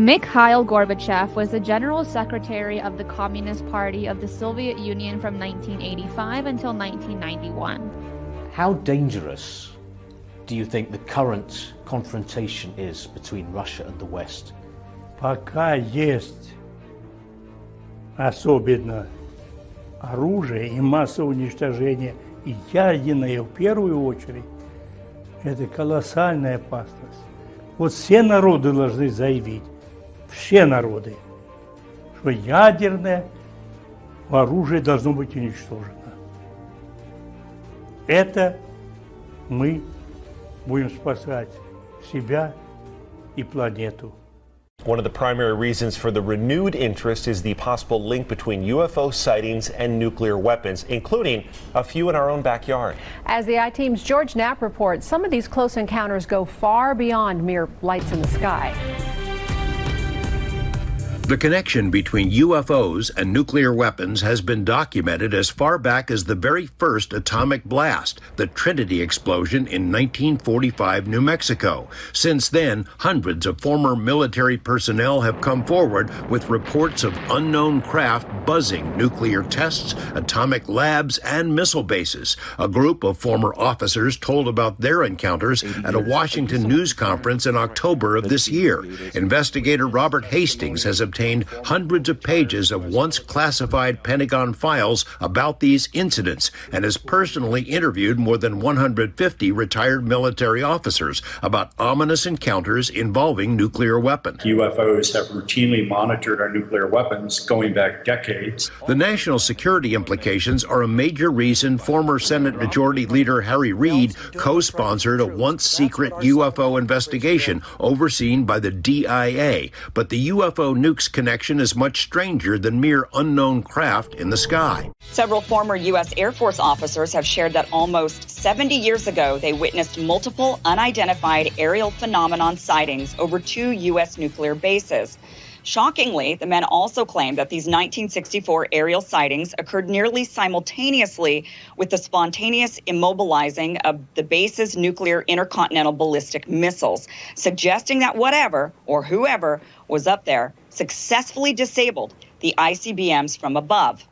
Mikhail Gorbachev was the General Secretary of the Communist Party of the Soviet Union from 1985 until 1991. How dangerous do you think the current confrontation is between Russia and the West? Пока есть особенно оружие и массовое уничтожение, и ядерное в первую очередь, это колоссальная опасность. Вот все народы должны заявить, все народы, что ядерное оружие должно быть уничтожено. Это мы будем спасать себя и планету. One of the primary reasons for the renewed interest is the possible link between UFO sightings and nuclear weapons, including a few in our own backyard. As the I-Team's George Knapp reports, some of these close encounters go far beyond mere lights in the sky. The connection between UFOs and nuclear weapons has been documented as far back as the very first atomic blast, the Trinity explosion in 1945 New Mexico. Since then, hundreds of former military personnel have come forward with reports of unknown craft buzzing nuclear tests, atomic labs, and missile bases. A group of former officers told about their encounters at a Washington news conference in October of this year. Investigator Robert Hastings has obtained hundreds of pages of once classified Pentagon files about these incidents and has personally interviewed more than 150 retired military officers about ominous encounters involving nuclear weapons. UFOs have routinely monitored our nuclear weapons going back decades. The national security implications are a major reason former Senate Majority Leader Harry Reid co-sponsored a once-secret UFO investigation overseen by the DIA. But the UFO-nuke's connection is much stranger than mere unknown craft in the sky. Several former U.S. Air Force officers have shared that almost 70 years ago, they witnessed multiple unidentified aerial phenomenon sightings over 2 U.S. nuclear bases. Shockingly, the men also claim that these 1964 aerial sightings occurred nearly simultaneously with the spontaneous immobilizing of the base's nuclear intercontinental ballistic missiles, suggesting that whatever or whoever was up there successfully disabled the ICBMs from above.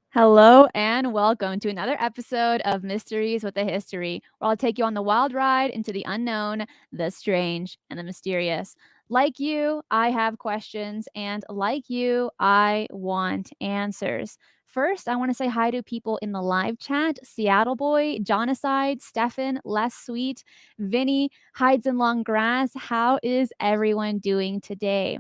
Hello and welcome to another episode of Mysteries with a History, where I'll take you on the wild ride into the unknown, the strange, and the mysterious. Like you, I have questions, and like you, I want answers. First, I want to say hi to people in the live chat: Seattle Boy, Jonocide, Stefan, Less Sweet, Vinny, Hides in Long Grass. How is everyone doing today?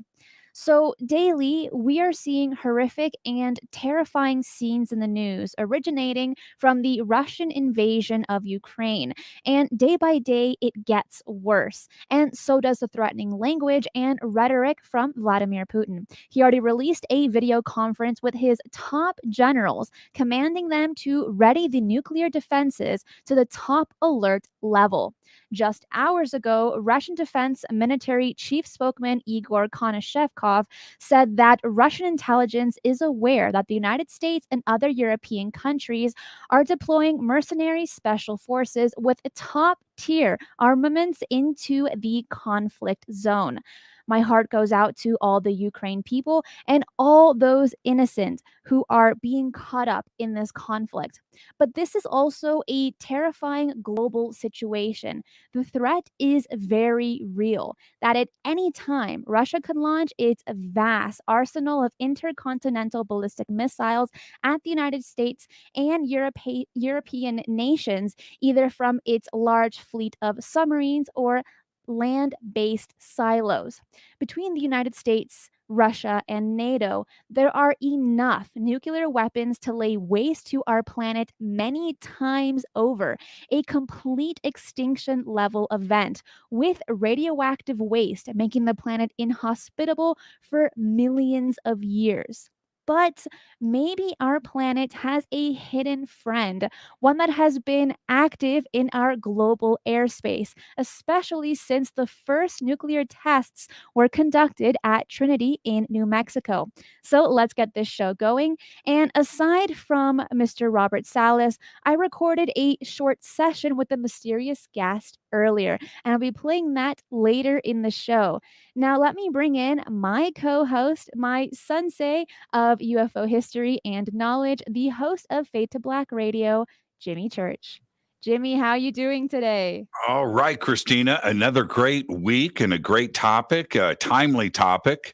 So daily, we are seeing horrific and terrifying scenes in the news originating from the Russian invasion of Ukraine. And day by day, it gets worse. And so does the threatening language and rhetoric from Vladimir Putin. He already released a video conference with his top generals, commanding them to ready the nuclear defenses to the top alert level. Just hours ago, Russian Defense Military Chief Spokesman Igor Konashevkov said that Russian intelligence is aware that the United States and other European countries are deploying mercenary special forces with top-tier armaments into the conflict zone. My heart goes out to all the Ukraine people and all those innocent who are being caught up in this conflict. But this is also a terrifying global situation. The threat is very real, that at any time, Russia could launch its vast arsenal of intercontinental ballistic missiles at the United States and European nations, either from its large fleet of submarines or land-based silos. Between the United States, Russia, and NATO, there are enough nuclear weapons to lay waste to our planet many times over, a complete extinction level event with radioactive waste making the planet inhospitable for millions of years. But maybe our planet has a hidden friend, one that has been active in our global airspace, especially since the first nuclear tests were conducted at Trinity in New Mexico. So let's get this show going. And aside from Mr. Robert Salas, I recorded a short session with a mysterious guest earlier, and I'll be playing that later in the show. Now, let me bring in my co host, my sensei of UFO history and knowledge, the host of Fade to Black Radio, Jimmy Church. Jimmy, how you doing today? All right, Cristina, another great week and a great topic, a timely topic.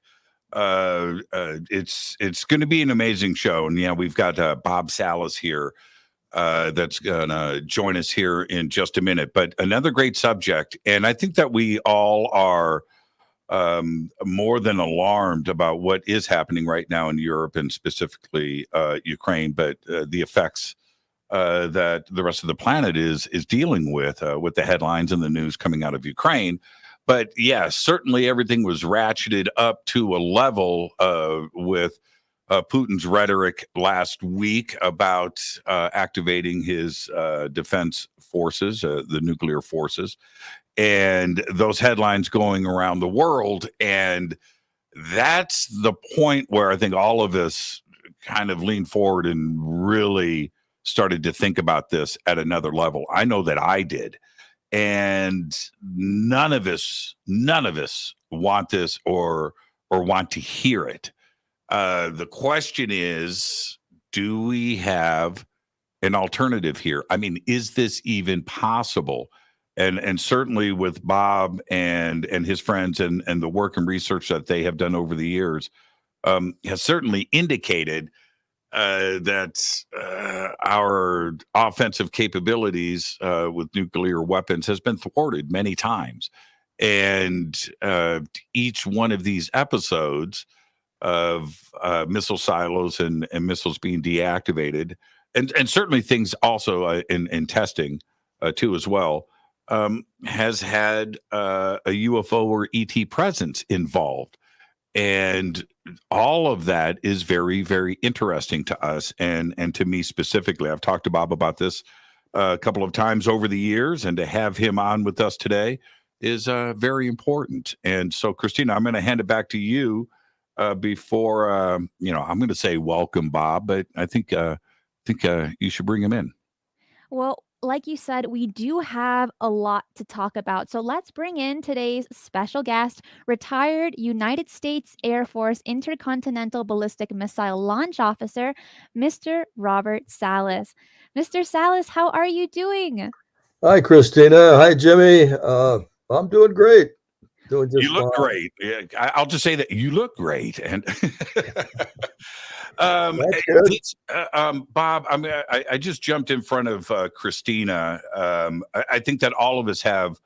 It's going to be an amazing show. And yeah, we've got Bob Salas here that's going to join us here in just a minute. But another great subject. And I think that we all are more than alarmed about what is happening right now in Europe and specifically Ukraine, but the effects that the rest of the planet is dealing with the headlines and the news coming out of Ukraine. But yeah, certainly everything was ratcheted up to a level with Putin's rhetoric last week about activating his defense forces, the nuclear forces, and those headlines going around the world. And that's the point where I think all of us kind of leaned forward and really started to think about this at another level. I know that I did. And none of us want this or want to hear it. The question is, do we have an alternative here? I mean, is this even possible? And certainly with Bob and his friends and the work and research that they have done over the years has certainly indicated that our offensive capabilities with nuclear weapons has been thwarted many times. And each one of these episodes of missile silos and missiles being deactivated, and certainly things also in testing too as well, has had a UFO or ET presence involved. And all of that is very, very interesting to us and to me specifically. I've talked to Bob about this a couple of times over the years, and to have him on with us today is very important. And so, Cristina, I'm going to hand it back to you before, I'm going to say welcome, Bob, but I think you should bring him in. Well, like you said, we do have a lot to talk about. So let's bring in today's special guest, retired United States Air Force Intercontinental Ballistic Missile Launch Officer, Mr. Robert Salas. Mr. Salas, how are you doing? Hi, Cristina. Hi, Jimmy. I'm doing great. Doing just You look fine. great. Yeah, I'll just say that you look great. And That's good. Bob, I just jumped in front of Cristina. I think that all of us have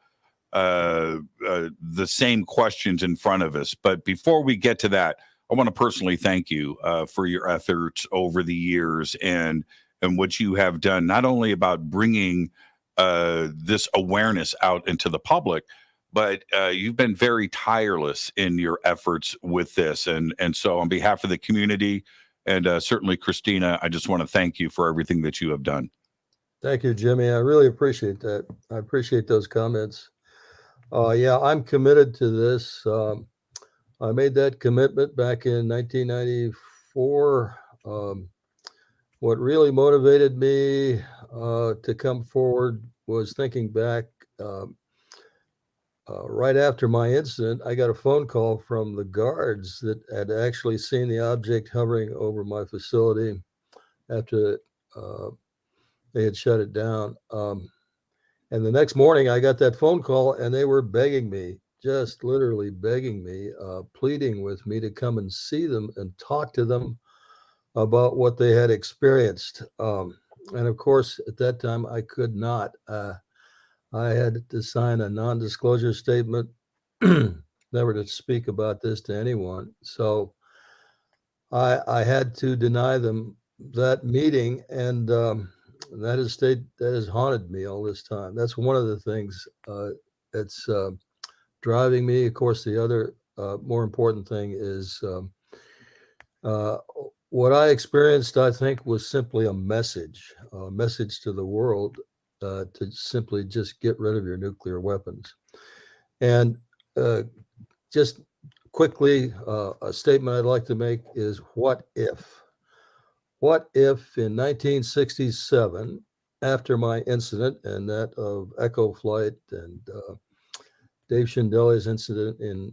the same questions in front of us. But before we get to that, I want to personally thank you for your efforts over the years and what you have done, not only about bringing this awareness out into the public, but you've been very tireless in your efforts with this. And so on behalf of the community and certainly Cristina, I just want to thank you for everything that you have done. Thank you, Jimmy. I really appreciate that. I appreciate those comments. Yeah, I'm committed to this. I made that commitment back in 1994. What really motivated me to come forward was thinking back. Right after my incident, I got a phone call from the guards that had actually seen the object hovering over my facility after they had shut it down. And the next morning, I got that phone call, and they were begging me, just literally begging me, pleading with me to come and see them and talk to them about what they had experienced. And of course, at that time, I could not. I had to sign a non-disclosure statement, never to speak about this to anyone. So I had to deny them that meeting, and that has haunted me all this time. That's one of the things that's driving me. Of course, the other more important thing is what I experienced, I think, was simply a message to the world to simply just get rid of your nuclear weapons. And just quickly, a statement I'd like to make is, what if? What if in 1967, after my incident and that of Echo Flight and Dave Schindele's incident in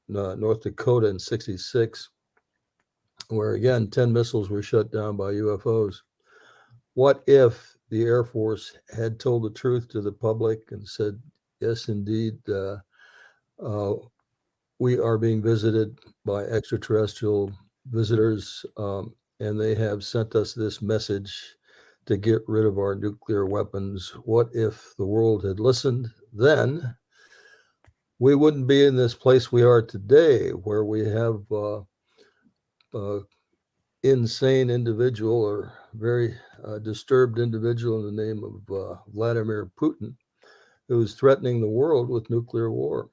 North Dakota in 66, where again 10 missiles were shut down by UFOs. What if the Air Force had told the truth to the public and said, yes, indeed, we are being visited by extraterrestrial visitors, and they have sent us this message to get rid of our nuclear weapons. What if the world had listened then? We wouldn't be in this place we are today, where we have insane individual or very disturbed individual in the name of Vladimir Putin, who is threatening the world with nuclear war.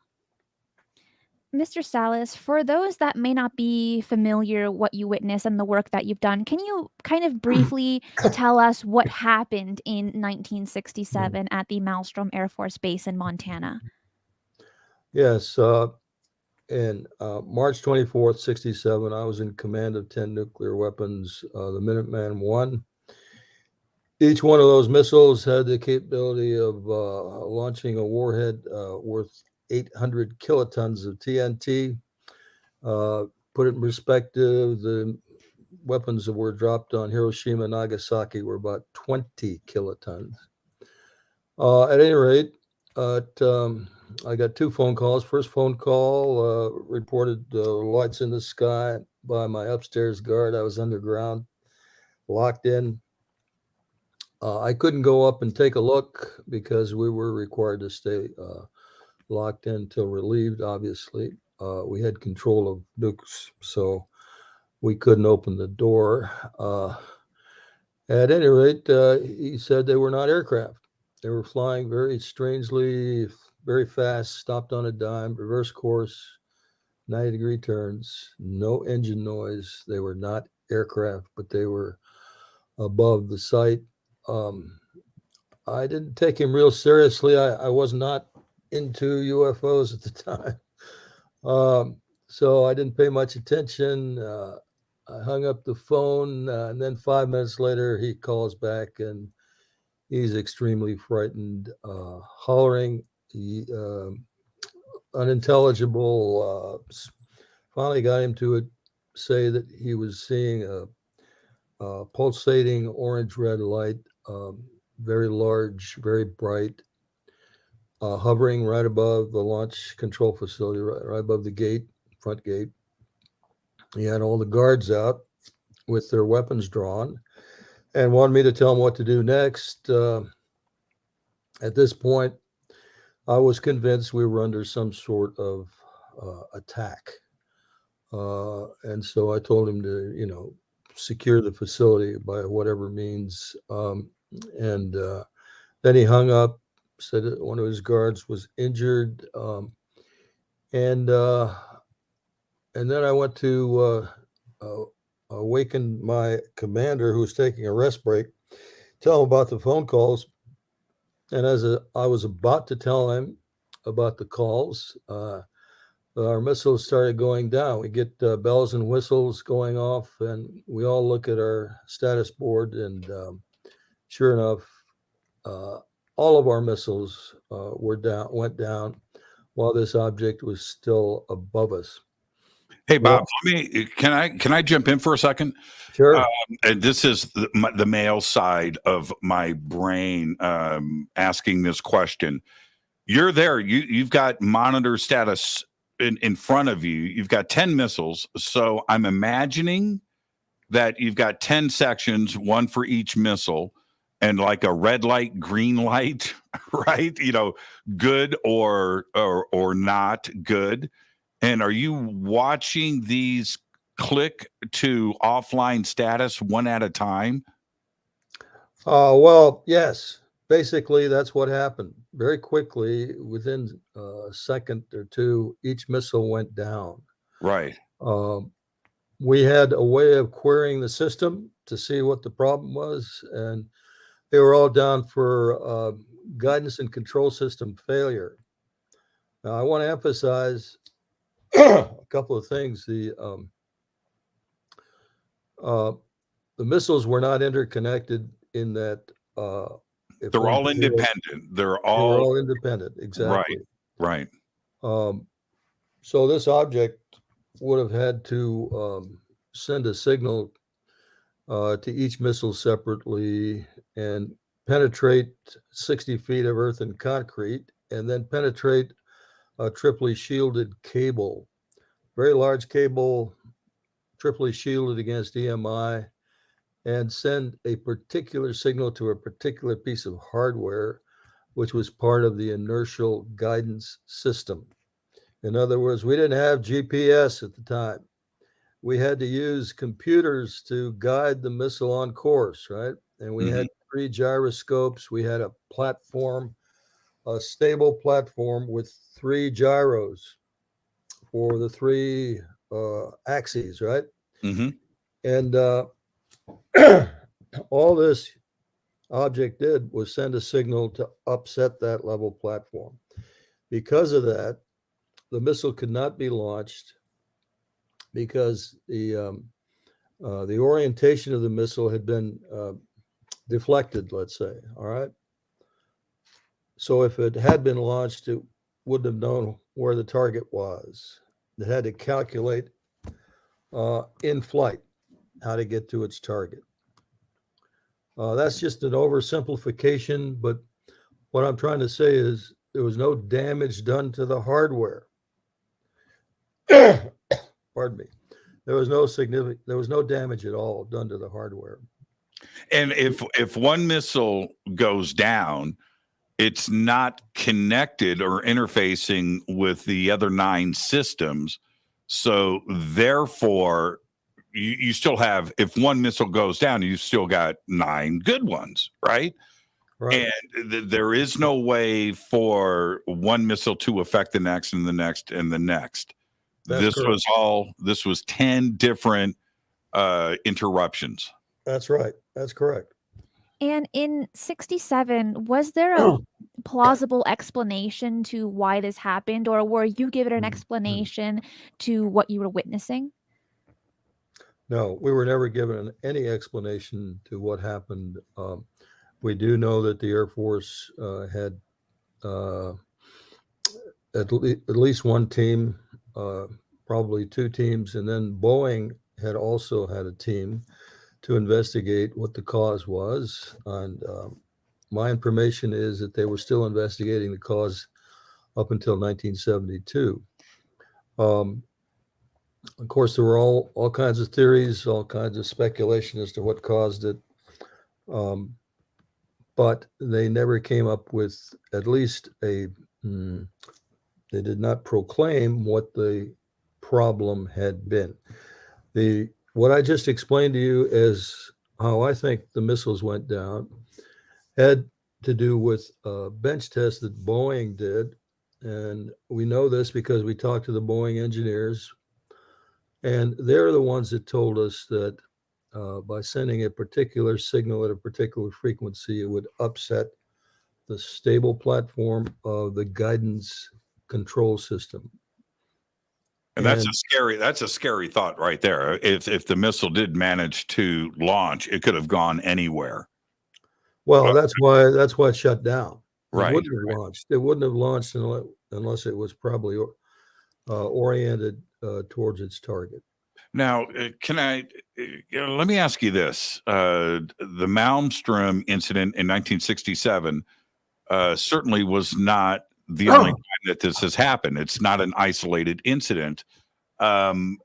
Mr. Salas, for those that may not be familiar what you witnessed and the work that you've done, can you kind of briefly tell us what happened in 1967 at the Malmstrom Air Force Base in Montana? Yes. And March 24th, 67, I was in command of 10 nuclear weapons, the Minuteman I. Each one of those missiles had the capability of launching a warhead worth 800 kilotons of TNT. Put it in perspective, the weapons that were dropped on Hiroshima and Nagasaki were about 20 kilotons. At any rate, I got two phone calls. First phone call reported lights in the sky by my upstairs guard. I was underground, locked in. I couldn't go up and take a look because we were required to stay locked in until relieved, obviously. We had control of nukes, so we couldn't open the door. At any rate, he said they were not aircraft. They were flying very strangely, very fast, stopped on a dime, reverse course, 90-degree turns, no engine noise. They were not aircraft, but they were above the site. I didn't take him real seriously. I was not into UFOs at the time. So I didn't pay much attention. I hung up the phone, and then 5 minutes later, he calls back, and he's extremely frightened, hollering, unintelligible. Finally got him to say that he was seeing a pulsating orange-red light, very large, very bright, hovering right above the launch control facility, right above the gate, front gate. He had all the guards out with their weapons drawn and wanted me to tell him what to do next. At this point, I was convinced we were under some sort of attack. And so I told him to, secure the facility by whatever means. And then he hung up, said that one of his guards was injured. And then I went to awaken my commander, who was taking a rest break, tell him about the phone calls. And as I was about to tell him about the calls, our missiles started going down. We get bells and whistles going off, and we all look at our status board, and sure enough, all of our missiles went down while this object was still above us. Hey, Bob, can I jump in for a second? Sure. And this is the male side of my brain asking this question. You're there. You've got monitor status in front of you. You've got 10 missiles. So I'm imagining that you've got 10 sections, one for each missile, and like a red light, green light, right? Good or not good. And are you watching these click to offline status one at a time? Well, yes. Basically, that's what happened. Very quickly, within a second or two, each missile went down. Right. we had a way of querying the system to see what the problem was, and they were all down for guidance and control system failure. Now, I want to emphasize a couple of things. The missiles were not interconnected in that. They're all independent. They're all independent. Exactly. Right. So this object would have had to send a signal to each missile separately and penetrate 60 feet of earth and concrete, and then penetrate a triply shielded cable, very large cable, triply shielded against EMI, and send a particular signal to a particular piece of hardware, which was part of the inertial guidance system. In other words, we didn't have GPS at the time. We had to use computers to guide the missile on course, right? And we had 3 gyroscopes. We had a platform, a stable platform with 3 gyros for the 3 axes, right? And all this object did was send a signal to upset that level platform. Because of that, the missile could not be launched because the orientation of the missile had been deflected, let's say. All right. So if it had been launched, it wouldn't have known where the target was. It had to calculate in flight how to get to its target. That's just an oversimplification, but what I'm trying to say is there was no damage done to the hardware. Pardon me. There was no damage at all done to the hardware. And if one missile goes down, it's not connected or interfacing with the other 9 systems. So therefore, you still have, if one missile goes down, you've still got 9 good ones, right? Right. And there is no way for one missile to affect the next and the next and the next. That's correct. This was 10 different interruptions. That's right. That's correct. And in 67, was there a plausible explanation to why this happened, or were you given an explanation to what you were witnessing? No, we were never given any explanation to what happened. We do know that the Air Force had at least one team, probably 2 teams, and then Boeing had also had a team to investigate what the cause was. And my information is that they were still investigating the cause up until 1972. Of course, there were all kinds of theories, all kinds of speculation as to what caused it. But they never came up with at least they did not proclaim what the problem had been. What I just explained to you is how I think the missiles went down had to do with a bench test that Boeing did. And we know this because we talked to the Boeing engineers, and they're the ones that told us that by sending a particular signal at a particular frequency, it would upset the stable platform of the guidance control system. And that's a scary thought right there. If the missile did manage to launch, it could have gone anywhere. Well, that's why it shut down. Right. It wouldn't have launched. It wouldn't have launched unless it was probably oriented towards its target. Now, let me ask you this. The Malmstrom incident in 1967 certainly was not the only time that this has happened. It's not an isolated incident. And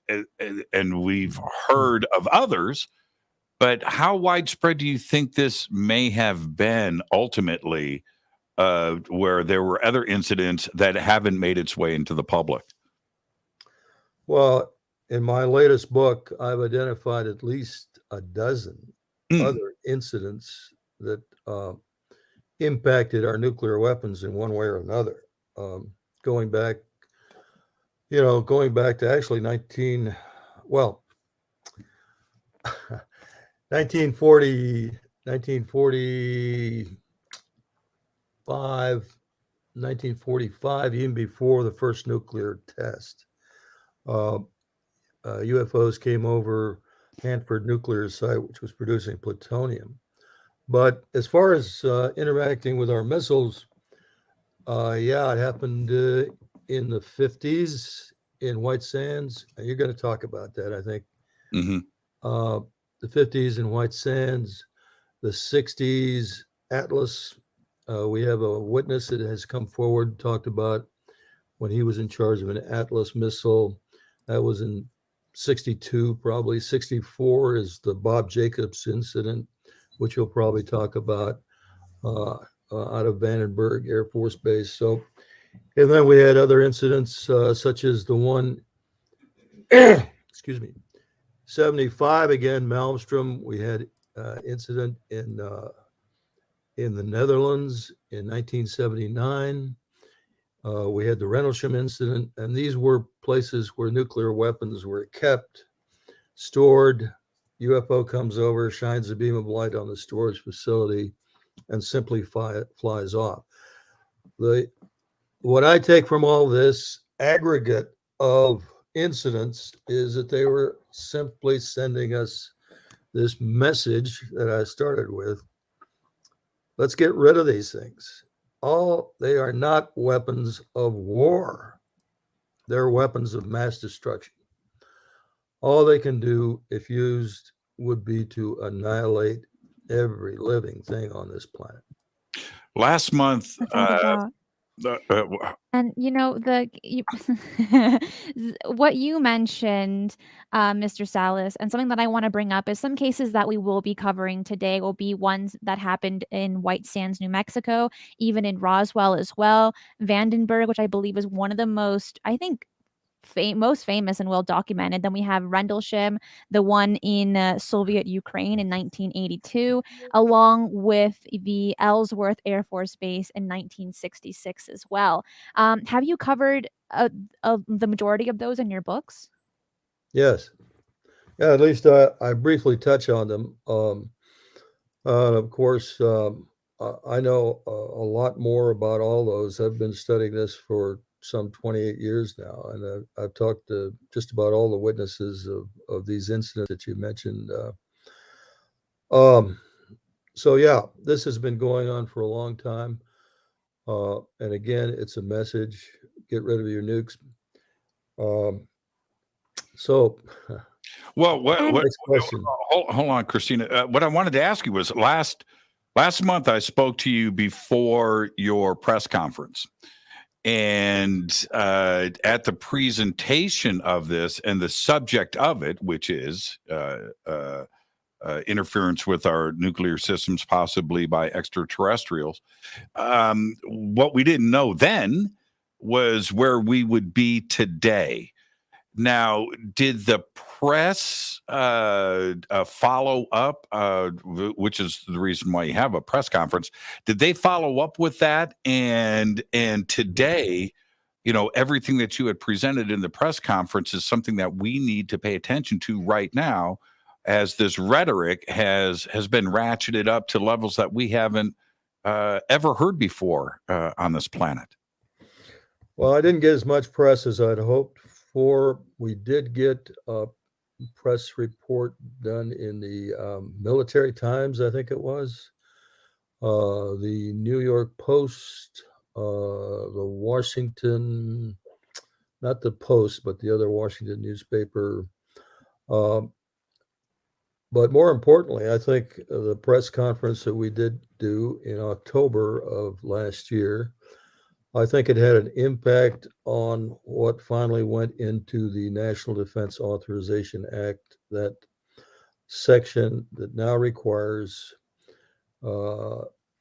we've heard of others, but how widespread do you think this may have been ultimately, where there were other incidents that haven't made its way into the public? Well, in my latest book, I've identified at least a dozen other incidents that impacted our nuclear weapons in one way or another. Going back to actually 1945, even before the first nuclear test. UFOs came over Hanford nuclear site, which was producing plutonium. But as far as interacting with our missiles, yeah, it happened in the 50s in White Sands. You're going to talk about that, I think. Mm-hmm. The 50s in White Sands, the 60s, Atlas. We have a witness that has come forward, talked about when he was in charge of an Atlas missile. That was in 62, probably. 64 is the Bob Jacobs incident, which you'll probably talk about, out of Vandenberg Air Force Base. So, and then we had other incidents, such as the one, excuse me, 75 again, Malmstrom. We had incident in the Netherlands in 1979. We had the Rendlesham incident, and these were places where nuclear weapons were kept, stored. UFO comes over, shines a beam of light on the storage facility, and simply flies off. What I take from all this aggregate of incidents is that they were simply sending us this message that I started with. Let's get rid of these things. They are not weapons of war. They're weapons of mass destruction. All they can do, if used, would be to annihilate every living thing on this planet. Last month, and what you mentioned, Mr. Salas, and something that I want to bring up is some cases that we will be covering today will be ones that happened in White Sands, New Mexico, even in Roswell as well. Vandenberg, which I believe is one of the most, I think, most famous and well documented. Then we have Rendlesham, the one in Soviet Ukraine in 1982, along with the Ellsworth Air Force Base in 1966 as well. Have you covered the majority of those in your books? Yes. Yeah, at least I briefly touch on them. Of course, I know a lot more about all those. I've been studying this for some 28 years now, and I've talked to just about all the witnesses of these incidents that you mentioned. So yeah, this has been going on for a long time. And again, it's a message: get rid of your nukes. So, well, next question. Hold on, Cristina. What I wanted to ask you was last month I spoke to you before your press conference. And at the presentation of this and the subject of it, which is interference with our nuclear systems, possibly by extraterrestrials, what we didn't know then was where we would be today. Now, did the press follow up, which is the reason why you have a press conference? Did they follow up with that? And today, everything that you had presented in the press conference is something that we need to pay attention to right now, as this rhetoric has been ratcheted up to levels that we haven't ever heard before on this planet. Well, I didn't get as much press as I'd hoped for. We did get a press report done in the Military Times, I think it was, the New York Post, the Washington, not the Post, but the other Washington newspaper. But more importantly, I think the press conference that we did do in October of last year, I think it had an impact on what finally went into the National Defense Authorization Act, that section that now requires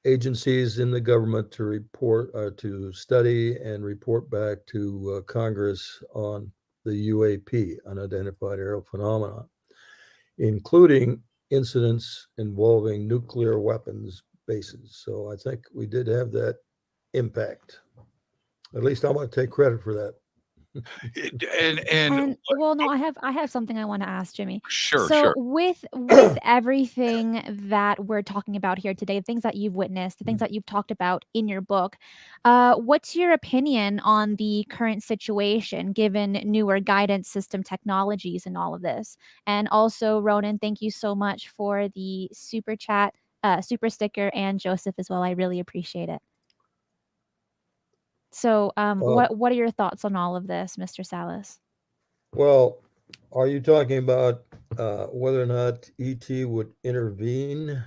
agencies in the government to report, to study and report back to Congress on the UAP, unidentified aerial phenomenon, including incidents involving nuclear weapons bases. So I think we did have that impact. At least I want to take credit for that. And well, no, I have something I want to ask Jimmy. sure, So sure. with everything that we're talking about here today, things that you've witnessed, the things that you've talked about in your book, what's your opinion on the current situation given newer guidance system technologies and all of this? And also, Ronan, thank you so much for the super chat, super sticker, and Joseph as well. I really appreciate it. So, what are your thoughts on all of this, Mr. Salas? Well, are you talking about whether or not ET would intervene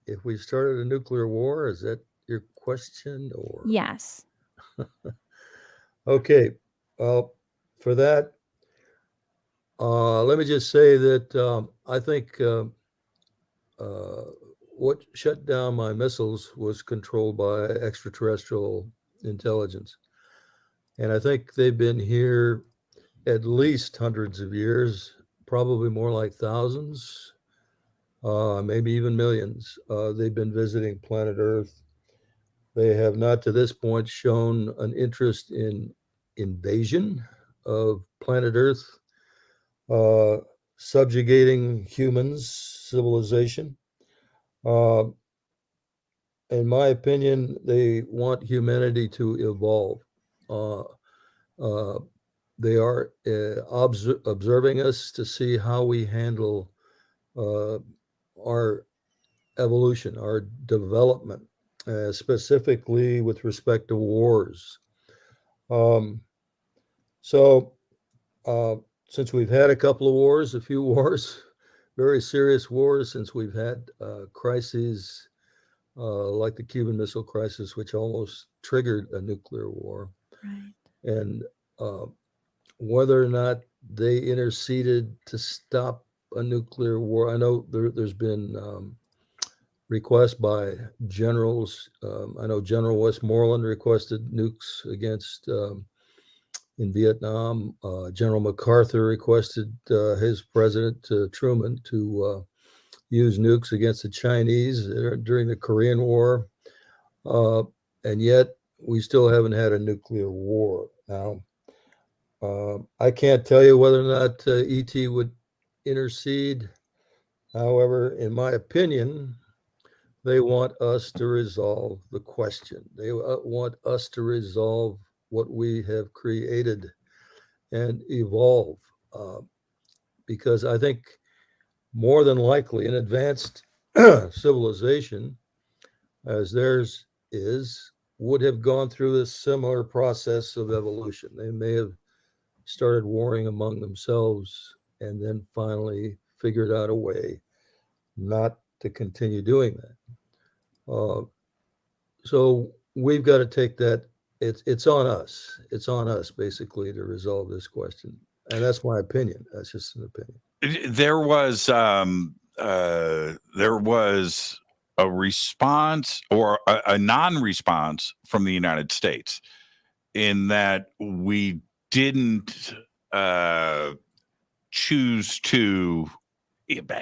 if we started a nuclear war? Is that your question? Or Yes. okay, well, for that, let me just say that I think what shut down my missiles was controlled by extraterrestrial intelligence. And I think they've been here at least hundreds of years, probably more like thousands, maybe even millions. They've been visiting planet Earth. They have not to this point shown an interest in invasion of planet Earth, subjugating humans, civilization. In my opinion, they want humanity to evolve. They are observing us to see how we handle our evolution, our development, specifically with respect to wars. So, since we've had a couple of wars, a few wars, very serious wars, since we've had crises like the Cuban Missile Crisis, which almost triggered a nuclear war. Right. And whether or not they interceded to stop a nuclear war, I know there's been requests by generals. I know General Westmoreland requested nukes against in Vietnam. General MacArthur requested his president Truman to use nukes against the Chinese during the Korean War. And yet we still haven't had a nuclear war. Now, I can't tell you whether or not ET would intercede. However, in my opinion, they want us to resolve the question. They want us to resolve what we have created and evolve. Because I think more than likely an advanced civilization as theirs is would have gone through a similar process of evolution. They may have started warring among themselves and then finally figured out a way not to continue doing that. So we've got to take that. It's on us. It's on us basically to resolve this question. And that's my opinion. That's just an opinion. There was a response or a non-response from the United States in that we didn't choose to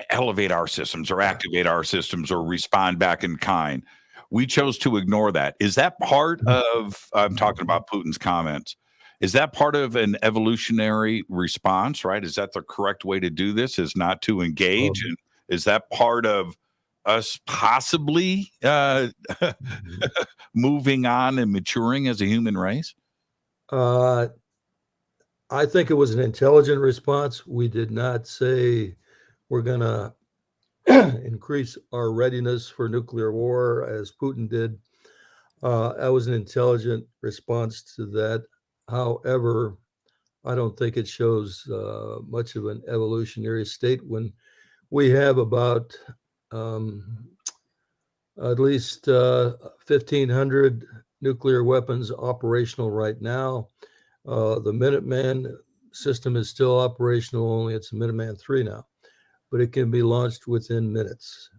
elevate our systems or activate our systems or respond back in kind. We chose to ignore that. Is that part of, I'm talking about Putin's comments, is that part of an evolutionary response, right? Is that the correct way to do this, is not to engage? And is that part of us possibly moving on and maturing as a human race? I think it was an intelligent response. We did not say we're going to increase our readiness for nuclear war as Putin did. That was an intelligent response to that. However, I don't think it shows much of an evolutionary state when we have about at least 1,500 nuclear weapons operational right now. The Minuteman system is still operational, only it's Minuteman III now, but it can be launched within minutes.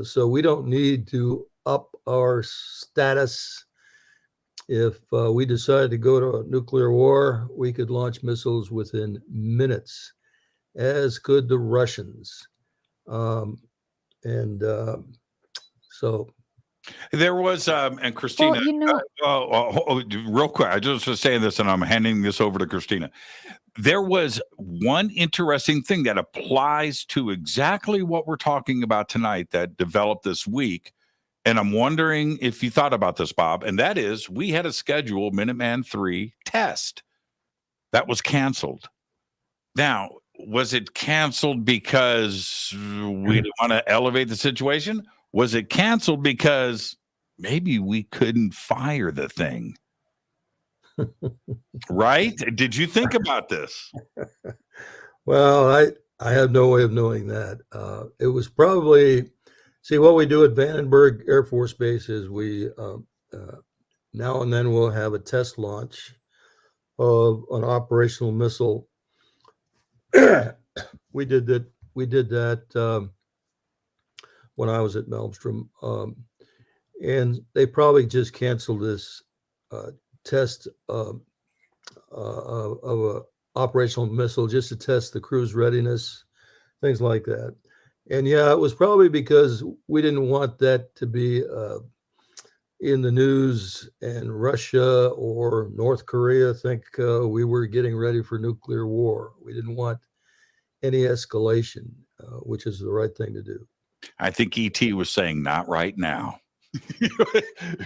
So we don't need to up our status. If we decide to go to a nuclear war, we could launch missiles within minutes, as could the Russians. So There was, and Cristina, real quick, I just was saying this and I'm handing this over to Cristina. There was one interesting thing that applies to exactly what we're talking about tonight that developed this week. And I'm wondering if you thought about this, Bob, and that is we had a scheduled Minuteman III test that was canceled. Now, was it canceled because we didn't want to elevate the situation? Was it canceled because maybe we couldn't fire the thing? Right? Did you think about this? Well, I have no way of knowing that. It was probably, see, what we do at Vandenberg Air Force Base is we now and then we'll have a test launch of an operational missile. We did that when I was at Malmstrom, and they probably just canceled this test of a operational missile just to test the crew's readiness, things like that. And yeah, it was probably because we didn't want that to be in the news and Russia or North Korea think we were getting ready for nuclear war. We didn't want any escalation, which is the right thing to do. I think E.T. was saying, not right now.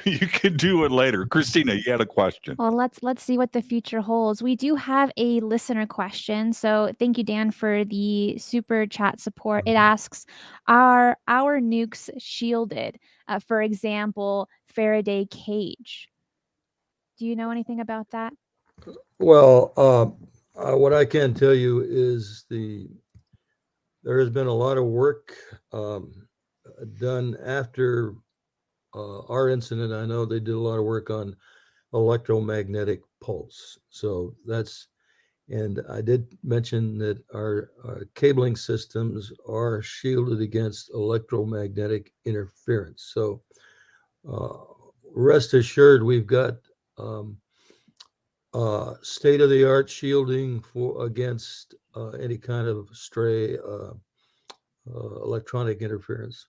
You could do it later. Cristina, you had a question. Well, let's see what the future holds. We do have a listener question. So thank you, Dan, for the super chat support. It asks, are our nukes shielded? For example, Faraday cage. Do you know anything about that? Well, what I can tell you is there has been a lot of work done after our incident. I know they did a lot of work on electromagnetic pulse. So and I did mention that our cabling systems are shielded against electromagnetic interference. So rest assured, we've got state-of-the-art shielding against any kind of stray electronic interference.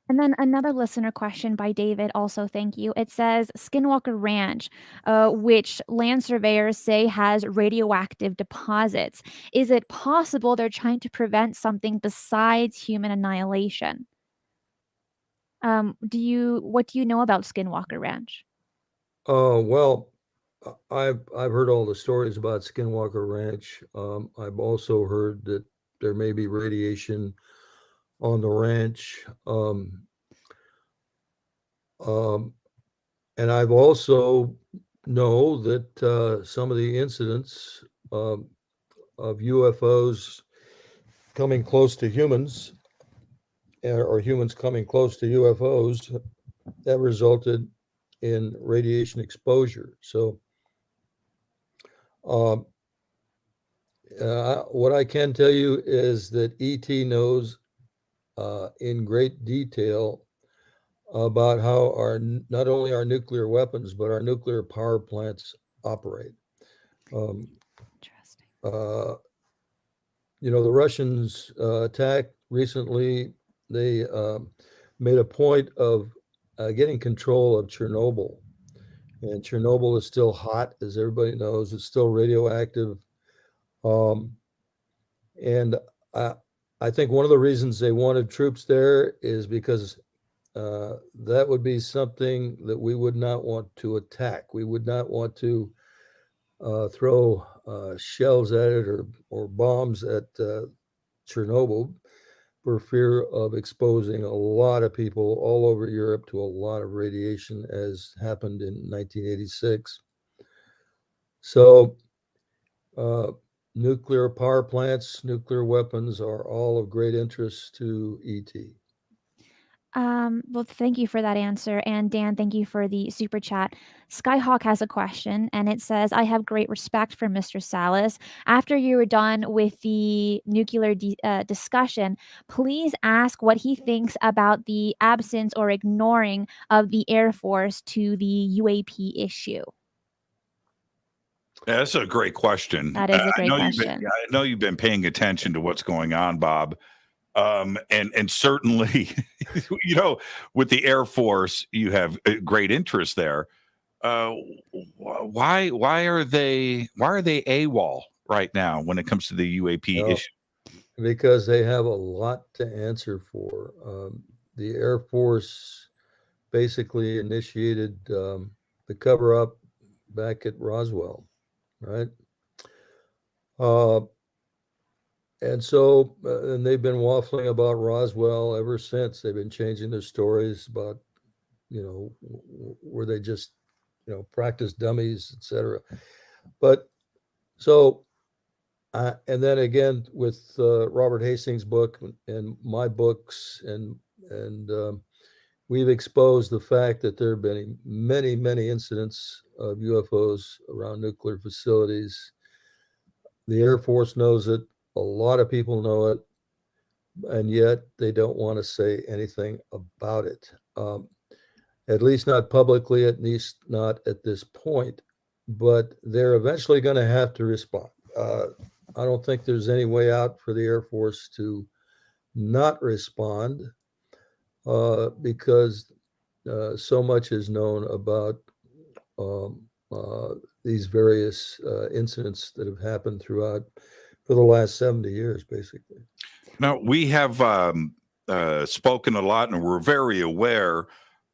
And then another listener question by David, also thank you. It says, Skinwalker Ranch, which land surveyors say has radioactive deposits. Is it possible they're trying to prevent something besides human annihilation? What do you know about Skinwalker Ranch? Well, I've heard all the stories about Skinwalker Ranch. I've also heard that there may be radiation on the ranch. And I've also know that some of the incidents of UFOs coming close to humans or humans coming close to UFOs that resulted in radiation exposure. So what I can tell you is that ET knows in great detail about how not only our nuclear weapons, but our nuclear power plants operate. Interesting. The Russians attacked recently. They made a point of getting control of Chernobyl. And Chernobyl is still hot, as everybody knows. It's still radioactive. And I think one of the reasons they wanted troops there is because that would be something that we would not want to attack. We would not want to throw shells at it or bombs at Chernobyl for fear of exposing a lot of people all over Europe to a lot of radiation, as happened in 1986. So nuclear power plants, nuclear weapons are all of great interest to ET. Well, thank you for that answer. And Dan, thank you for the super chat. Skyhawk has a question, and it says, I have great respect for Mr. Salas. After you were done with the nuclear discussion, please ask what he thinks about the absence or ignoring of the Air Force to the UAP issue. Yeah, that's a great question. That is a great question. I know you've been paying attention to what's going on, Bob. And certainly, with the Air Force, you have a great interest there. Why are they AWOL right now when it comes to the UAP issue? Because they have a lot to answer for. The Air Force basically initiated the cover up back at Roswell, right? And so, and they've been waffling about Roswell ever since. They've been changing their stories about, where they just, practice dummies, etc. But so, and then again with Robert Hastings' book and my books, and we've exposed the fact that there have been many, many incidents of UFOs around nuclear facilities. The Air Force knows it. A lot of people know it, and yet they don't want to say anything about it. At least not publicly, at least not at this point. But they're eventually going to have to respond. I don't think there's any way out for the Air Force to not respond because so much is known about these various incidents that have happened throughout for the last 70 years, basically. Now, we have spoken a lot, and we're very aware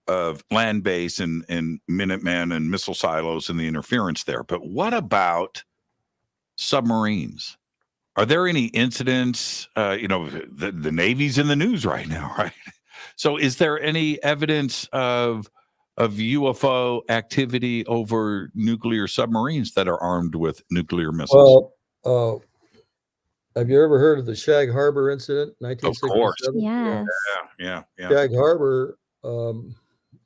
of land base and Minuteman and missile silos and the interference there. But what about submarines? Are there any incidents? The Navy's in the news right now, right? So is there any evidence of UFO activity over nuclear submarines that are armed with nuclear missiles? Well, have you ever heard of the Shag Harbor incident, 1967? Of course. Yes. Yeah. Shag Harbor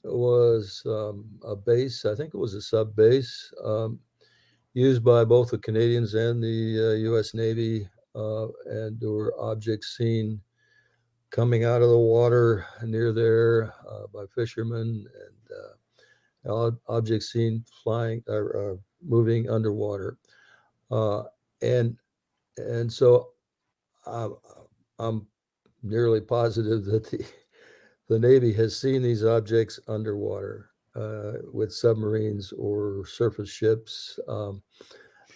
was a base, I think it was a sub base, used by both the Canadians and the U.S. Navy, and there were objects seen coming out of the water near there by fishermen, and objects seen flying or moving underwater, and so I'm nearly positive that the Navy has seen these objects underwater with submarines or surface ships.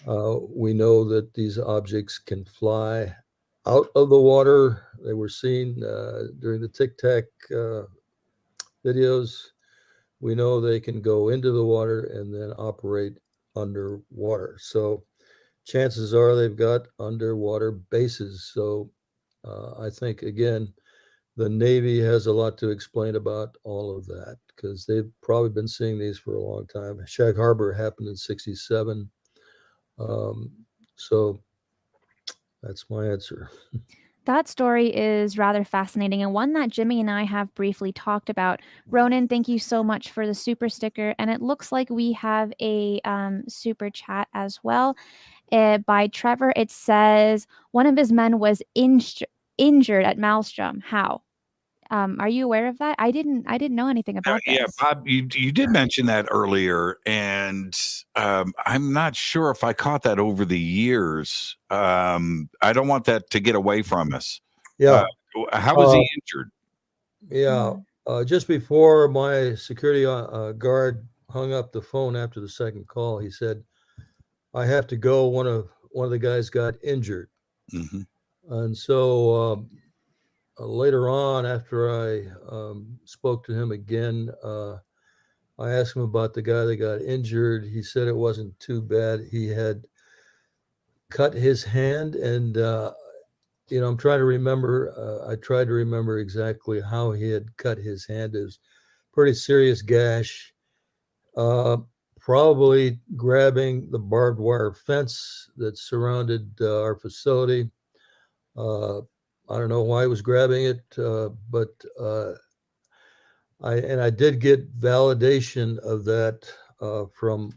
We know that these objects can fly out of the water. They were seen during the Tic Tac videos. We know they can go into the water and then operate underwater. So chances are they've got underwater bases. So I think, again, the Navy has a lot to explain about all of that because they've probably been seeing these for a long time. Shag Harbor happened in '67. So that's my answer. That story is rather fascinating and one that Jimmy and I have briefly talked about. Ronan, thank you so much for the super sticker. And it looks like we have a super chat as well by Trevor. It says one of his men was injured at Malmstrom. How? Are you aware of that? I didn't know anything about this. Yeah, Bob, you did mention that earlier, and I'm not sure if I caught that over the years. I don't want that to get away from us. Yeah. How was he injured? Yeah. Just before my security guard hung up the phone after the second call, he said, "I have to go. One of the guys got injured." Mm-hmm. And so later on, after I spoke to him again, I asked him about the guy that got injured. He said it wasn't too bad. He had cut his hand, and I'm trying to remember. I tried to remember exactly how he had cut his hand. It was a pretty serious gash, probably grabbing the barbed wire fence that surrounded our facility. I don't know why he was grabbing it, but I did get validation of that from.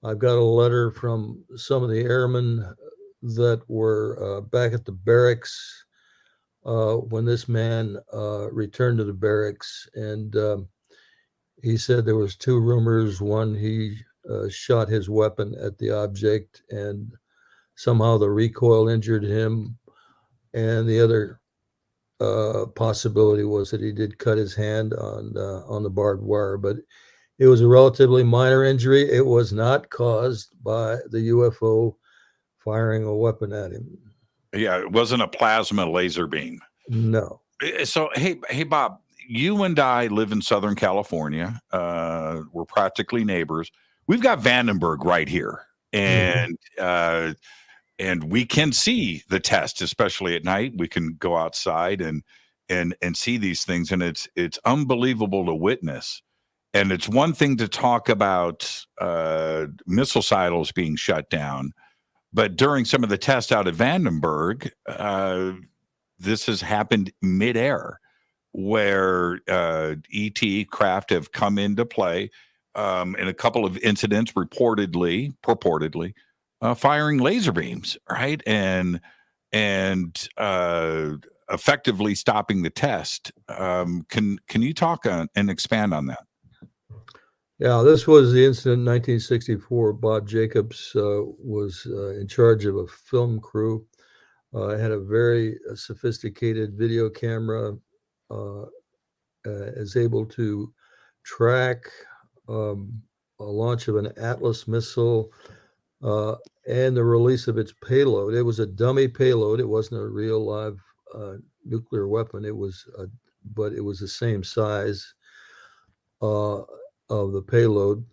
I've got a letter from some of the airmen that were back at the barracks when this man returned to the barracks, and he said there was two rumors. One, he shot his weapon at the object, and somehow the recoil injured him. And the other possibility was that he did cut his hand on the barbed wire, but it was a relatively minor injury. It was not caused by the UFO firing a weapon at him. Yeah, it wasn't a plasma laser beam. No. So, hey, Bob, you and I live in Southern California. We're practically neighbors. We've got Vandenberg right here, and we can see the test, especially at night. We can go outside and see these things, and it's unbelievable to witness. And it's one thing to talk about missile silos being shut down, but during some of the tests out at Vandenberg, this has happened midair, where ET craft have come into play in a couple of incidents, purportedly firing laser beams, right, and effectively stopping the test. Can you talk and expand on that? Yeah, this was the incident in 1964. Bob Jacobs was in charge of a film crew. Had a very sophisticated video camera, is able to track a launch of an Atlas missile and the release of its payload. It was a dummy payload. It wasn't a real live nuclear weapon. But it was the same size of the payload.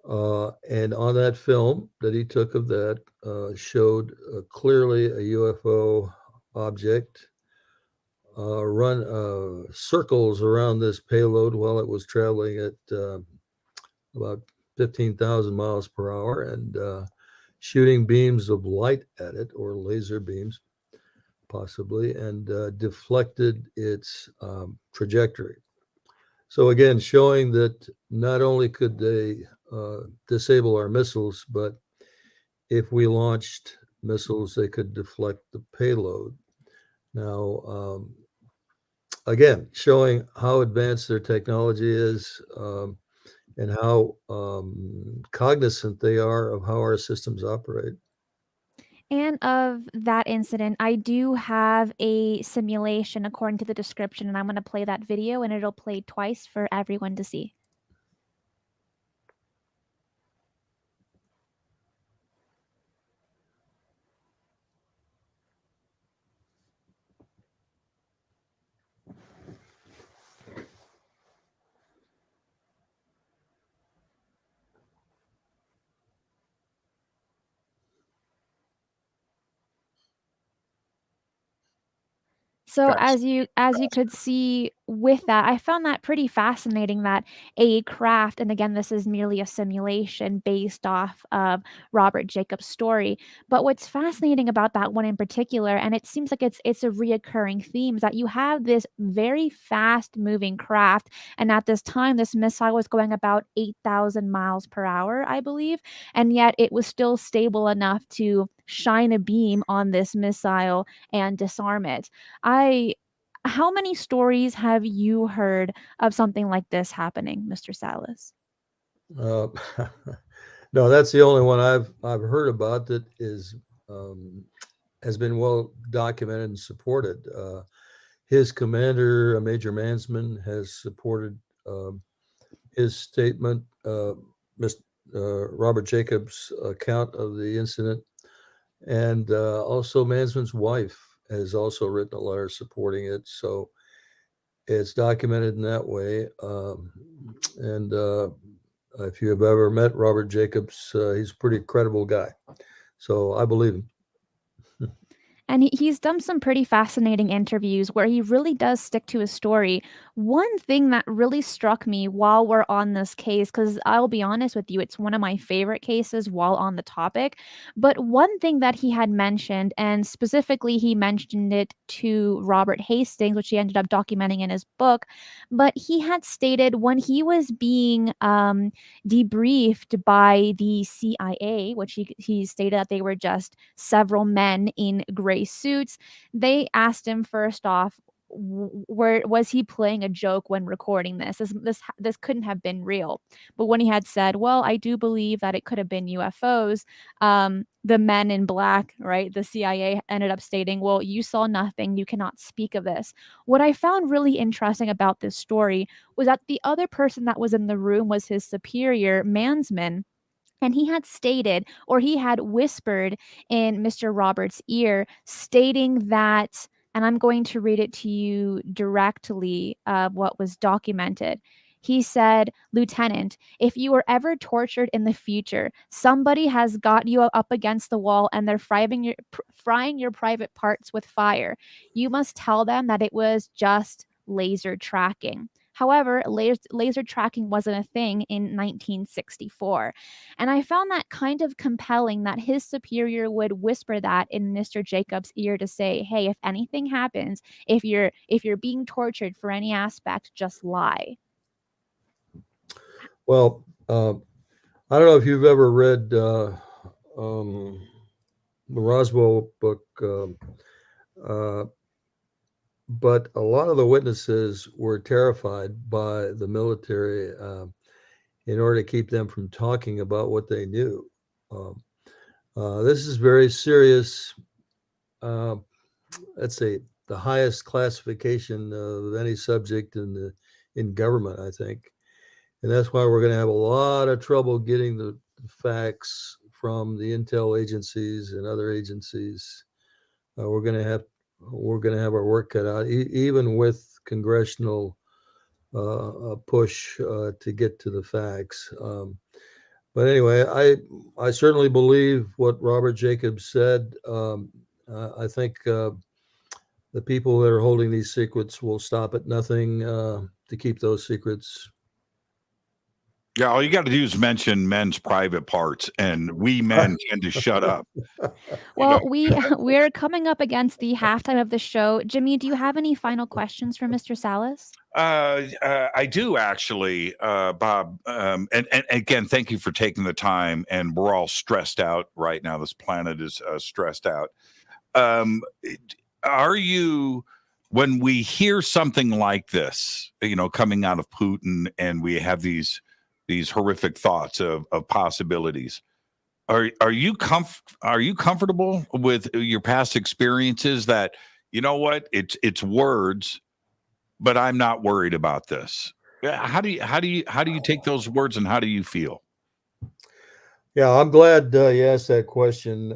And on that film that he took of that showed clearly a UFO object run circles around this payload while it was traveling at about 15,000 miles per hour and shooting beams of light at it, or laser beams possibly, and deflected its trajectory. So again, showing that not only could they disable our missiles, but if we launched missiles, they could deflect the payload. Now, again, showing how advanced their technology is and how cognizant they are of how our systems operate. And of that incident, I do have a simulation according to the description, and I'm going to play that video, and it'll play twice for everyone to see. So as you could see with that, I found that pretty fascinating that a craft, and again, this is merely a simulation based off of Robert Jacobs' story. But what's fascinating about that one in particular, and it seems like it's a reoccurring theme, is that you have this very fast moving craft, and at this time, this missile was going about 8,000 miles per hour, I believe, and yet it was still stable enough to shine a beam on this missile and disarm it. How many stories have you heard of something like this happening, Mr. Salas? No, that's the only one I've heard about that is has been well documented and supported. His commander, Major Mansman, has supported his statement. Robert Jacobs' account of the incident, and also Mansman's wife has also written a letter supporting it. So it's documented in that way. And if you have ever met Robert Jacobs, he's a pretty credible guy. So I believe him. And he's done some pretty fascinating interviews where he really does stick to his story. One thing that really struck me while we're on this case, because I'll be honest with you, it's one of my favorite cases while on the topic. But one thing that he had mentioned, and specifically he mentioned it to Robert Hastings, which he ended up documenting in his book, but he had stated when he was being debriefed by the CIA, which he stated that they were just several men in gray suits. They asked him first off, was he playing a joke when recording this? This couldn't have been real. But when he had said, well, I do believe that it could have been UFOs, the men in black, right, the CIA ended up stating, well, you saw nothing, you cannot speak of this. What I found really interesting about this story was that the other person that was in the room was his superior, Mansman. And he had stated, or he had whispered in Mr. Roberts' ear, stating that, and I'm going to read it to you directly, what was documented. He said, Lieutenant, if you were ever tortured in the future, somebody has got you up against the wall and they're frying your private parts with fire. You must tell them that it was just laser tracking. However, laser tracking wasn't a thing in 1964. And I found that kind of compelling that his superior would whisper that in Mr. Jacobs' ear to say, hey, if anything happens, if you're being tortured for any aspect, just lie. Well, I don't know if you've ever read the Roswell book, but a lot of the witnesses were terrified by the military in order to keep them from talking about what they knew. This is very serious. Let's say the highest classification of any subject in government, I think. And that's why we're going to have a lot of trouble getting the facts from the intel agencies and other agencies. We're going to have our work cut out, even with congressional push to get to the facts. But anyway, I certainly believe what Robert Jacobs said. I think the people that are holding these secrets will stop at nothing to keep those secrets. Yeah, all you got to do is mention men's private parts, and we men tend to shut up. Well, we're coming up against the halftime of the show. Jimmy, do you have any final questions for Mr. Salas? I do actually, Bob. And again, thank you for taking the time. And we're all stressed out right now. This planet is stressed out. Are you, when we hear something like this, coming out of Putin, and we have these horrific thoughts of possibilities, are you comfortable with your past experiences that, you know what, it's words, but I'm not worried about this? How do you take those words, and how do you feel? Yeah, I'm glad you asked that question.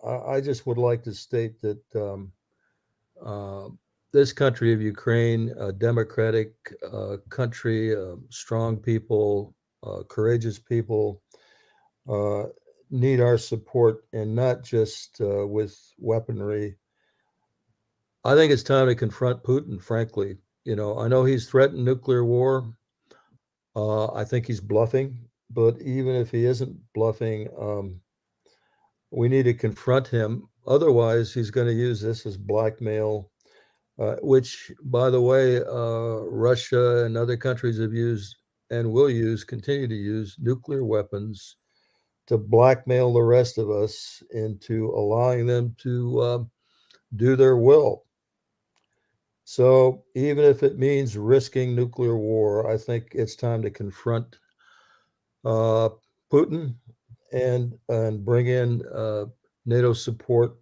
I just would like to state that this country of Ukraine, a democratic country, strong people, courageous people, need our support, and not just with weaponry. I think it's time to confront Putin, frankly. I know he's threatened nuclear war. I think he's bluffing, but even if he isn't bluffing, we need to confront him. Otherwise, he's going to use this as blackmail, which, by the way, Russia and other countries have used and will continue to use nuclear weapons to blackmail the rest of us into allowing them to do their will. So even if it means risking nuclear war, I think it's time to confront Putin and bring in NATO support,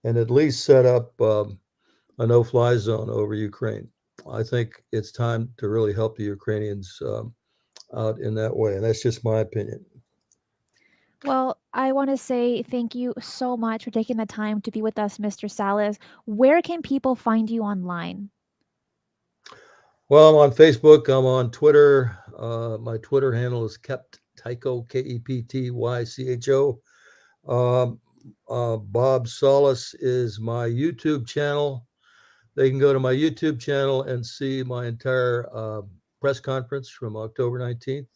and at least set up a no-fly zone over Ukraine. I think it's time to really help the Ukrainians out in that way, and that's just my opinion. Well, I want to say thank you so much for taking the time to be with us, Mr. Salas. Where can people find you online? Well, I'm on Facebook. I'm on Twitter. My Twitter handle is Kept Tycho, Keptycho. Bob Salas is my YouTube channel. They can go to my YouTube channel and see my entire press conference from October 19th.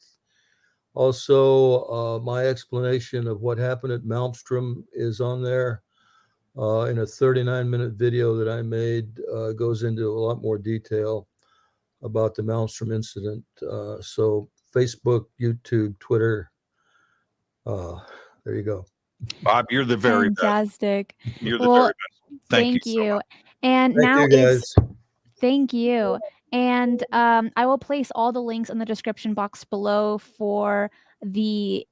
Also, my explanation of what happened at Malmstrom is on there in a 39-minute video that I made. Goes into a lot more detail about the Malmstrom incident. So Facebook, YouTube, Twitter. There you go. Bob, you're the very fantastic. best. You're the very best. Thank you. So much. And Thank now you, guys. Thank you. And I will place all the links in the description box below for the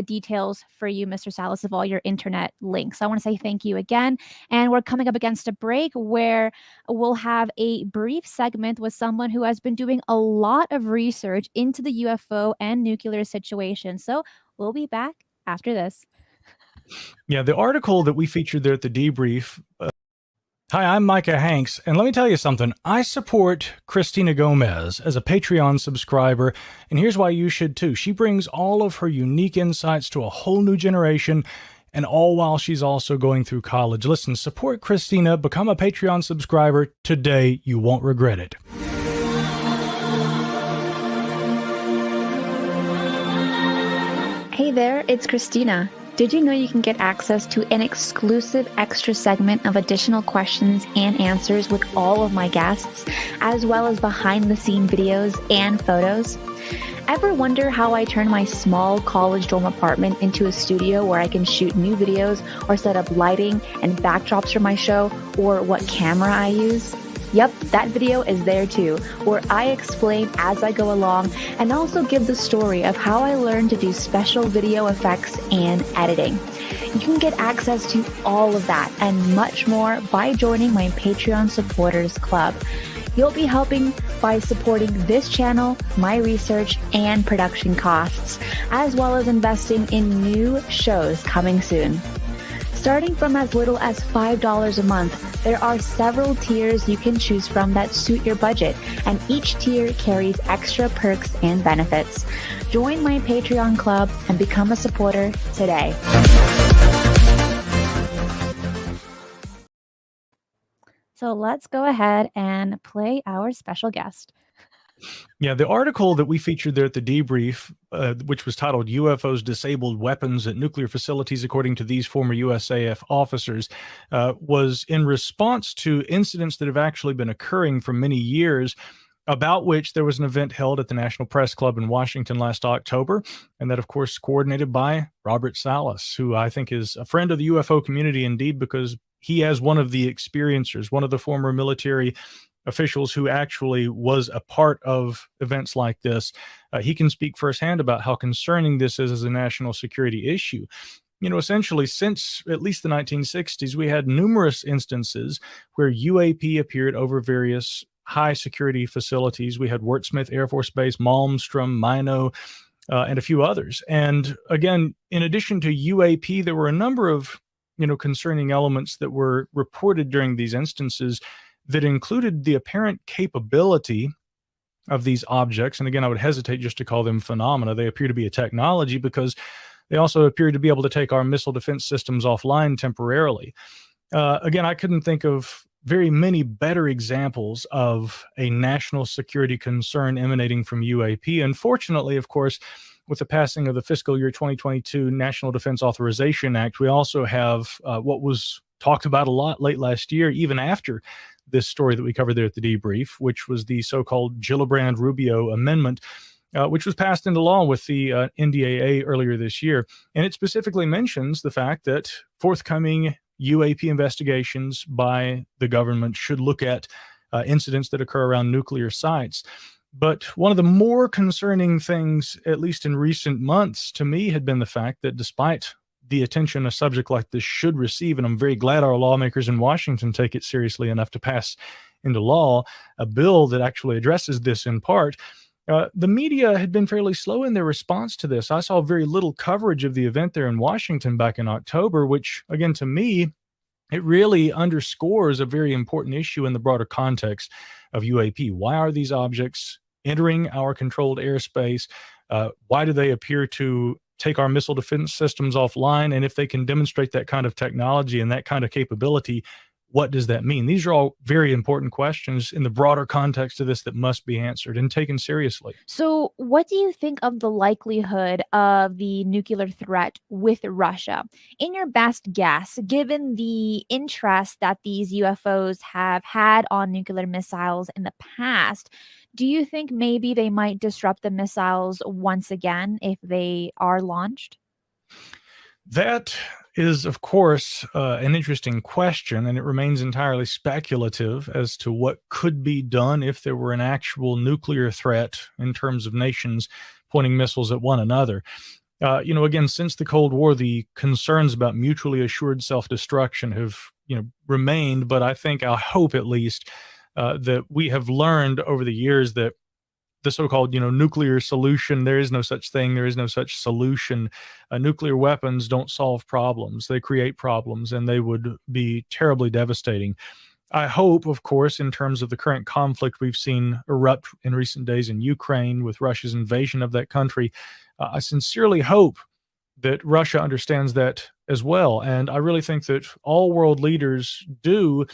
details for you, Mr. Salas, of all your internet links. I want to say thank you again. And we're coming up against a break where we'll have a brief segment with someone who has been doing a lot of research into the UFO and nuclear situation. So we'll be back after this. Yeah, the article that we featured there at the debrief. Hi, I'm Micah Hanks, and let me tell you something. I support Cristina Gomez as a Patreon subscriber, and here's why you should too. She brings all of her unique insights to a whole new generation, and all while she's also going through college. Listen, support Cristina, become a Patreon subscriber today. You won't regret it. Hey there, it's Cristina. Did you know you can get access to an exclusive extra segment of additional questions and answers with all of my guests, as well as behind-the-scene videos and photos? Ever wonder how I turn my small college dorm apartment into a studio where I can shoot new videos or set up lighting and backdrops for my show, or what camera I use? Yep, that video is there too, where I explain as I go along and also give the story of how I learned to do special video effects and editing. You can get access to all of that and much more by joining my Patreon supporters club. You'll be helping by supporting this channel, my research, and production costs, as well as investing in new shows coming soon. Starting from as little as $5 a month, there are several tiers you can choose from that suit your budget, and each tier carries extra perks and benefits. Join my Patreon club and become a supporter today. So let's go ahead and play our special guest. Yeah, the article that we featured there at the debrief, which was titled UFOs Disabled Weapons at Nuclear Facilities, according to these former USAF officers, was in response to incidents that have actually been occurring for many years, about which there was an event held at the National Press Club in Washington last October, and that, of course, coordinated by Robert Salas, who I think is a friend of the UFO community indeed, because he, as one of the experiencers, one of the former military officials who actually was a part of events like this, he can speak firsthand about how concerning this is as a national security issue. You know, essentially, since at least the 1960s, we had numerous instances where UAP appeared over various high security facilities. We had Wurtsmith Air Force Base, Malmstrom, Minot, and a few others. And again, in addition to UAP, there were a number of, concerning elements that were reported during these instances that included the apparent capability of these objects. And again, I would hesitate just to call them phenomena. They appear to be a technology because they also appear to be able to take our missile defense systems offline temporarily. Again, I couldn't think of very many better examples of a national security concern emanating from UAP. Unfortunately, of course, with the passing of the fiscal year 2022 National Defense Authorization Act, we also have what was talked about a lot late last year, even after this story that we covered there at the debrief, which was the so-called Gillibrand-Rubio Amendment, which was passed into law with the NDAA earlier this year. And it specifically mentions the fact that forthcoming UAP investigations by the government should look at incidents that occur around nuclear sites. But one of the more concerning things, at least in recent months, to me, had been the fact that despite the attention a subject like this should receive, and I'm very glad our lawmakers in Washington take it seriously enough to pass into law a bill that actually addresses this in part, the media had been fairly slow in their response to this. I saw very little coverage of the event there in Washington back in October, which, again, to me, it really underscores a very important issue in the broader context of UAP. Why are these objects entering our controlled airspace? Why do they appear to take our missile defense systems offline? And if they can demonstrate that kind of technology and that kind of capability, what does that mean? These are all very important questions in the broader context of this that must be answered and taken seriously. So what do you think of the likelihood of the nuclear threat with Russia? In your best guess, given the interest that these UFOs have had on nuclear missiles in the past, do you think maybe they might disrupt the missiles once again if they are launched? That is, of course, an interesting question, and it remains entirely speculative as to what could be done if there were an actual nuclear threat in terms of nations pointing missiles at one another. Again, since the Cold War, the concerns about mutually assured self-destruction have, remained. But I hope at least that we have learned over the years that the so-called, nuclear solution, there is no such thing. There is no such solution. Nuclear weapons don't solve problems. They create problems, and they would be terribly devastating. I hope, of course, in terms of the current conflict we've seen erupt in recent days in Ukraine with Russia's invasion of that country, I sincerely hope that Russia understands that as well. And I really think that all world leaders do.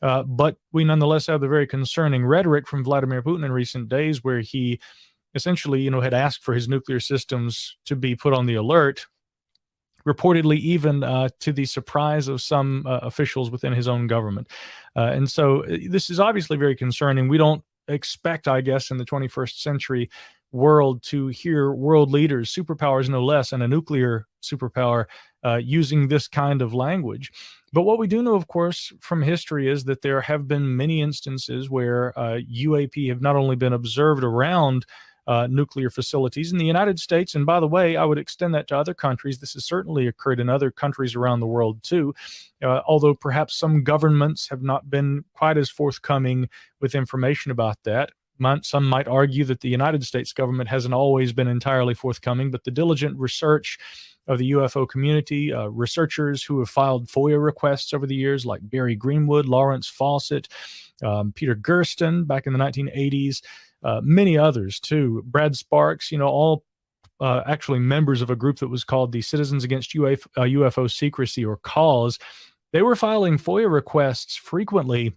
But we nonetheless have the very concerning rhetoric from Vladimir Putin in recent days, where he essentially, had asked for his nuclear systems to be put on the alert, reportedly even to the surprise of some officials within his own government. And so this is obviously very concerning. We don't expect, I guess, in the 21st century world to hear world leaders, superpowers no less, and a nuclear superpower using this kind of language. But what we do know, of course, from history is that there have been many instances where UAP have not only been observed around nuclear facilities in the United States, and by the way, I would extend that to other countries. This has certainly occurred in other countries around the world too, although perhaps some governments have not been quite as forthcoming with information about that. Some might argue that the United States government hasn't always been entirely forthcoming, but the diligent research of the UFO community, researchers who have filed FOIA requests over the years, like Barry Greenwood, Lawrence Fawcett, Peter Gersten back in the 1980s, many others too, Brad Sparks, all actually members of a group that was called the Citizens Against UFO Secrecy, or CAUSE. They were filing FOIA requests frequently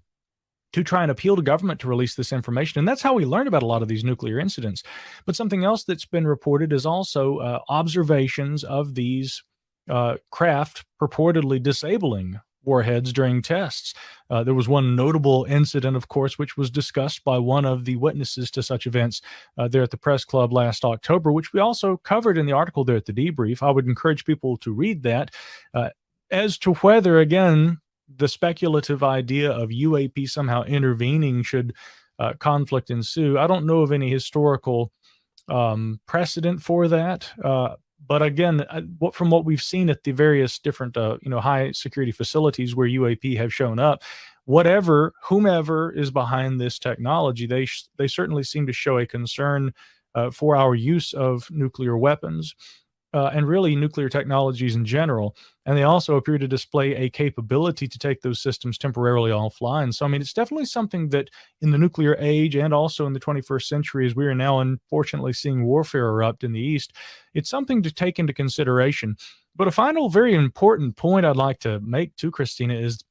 to try and appeal to government to release this information. And that's how we learned about a lot of these nuclear incidents. But something else that's been reported is also observations of these craft purportedly disabling warheads during tests. There was one notable incident, of course, which was discussed by one of the witnesses to such events there at the press club last October, which we also covered in the article there at the debrief. I would encourage people to read that. As to whether, again, the speculative idea of UAP somehow intervening should conflict ensue, I don't know of any historical precedent for that. But again, from what we've seen at the various different, high security facilities where UAP have shown up, whomever is behind this technology, they certainly seem to show a concern for our use of nuclear weapons and really nuclear technologies in general. And they also appear to display a capability to take those systems temporarily offline. So, I mean, it's definitely something that in the nuclear age and also in the 21st century, as we are now unfortunately seeing warfare erupt in the East, it's something to take into consideration. But a final very important point I'd like to make too, Cristina, is,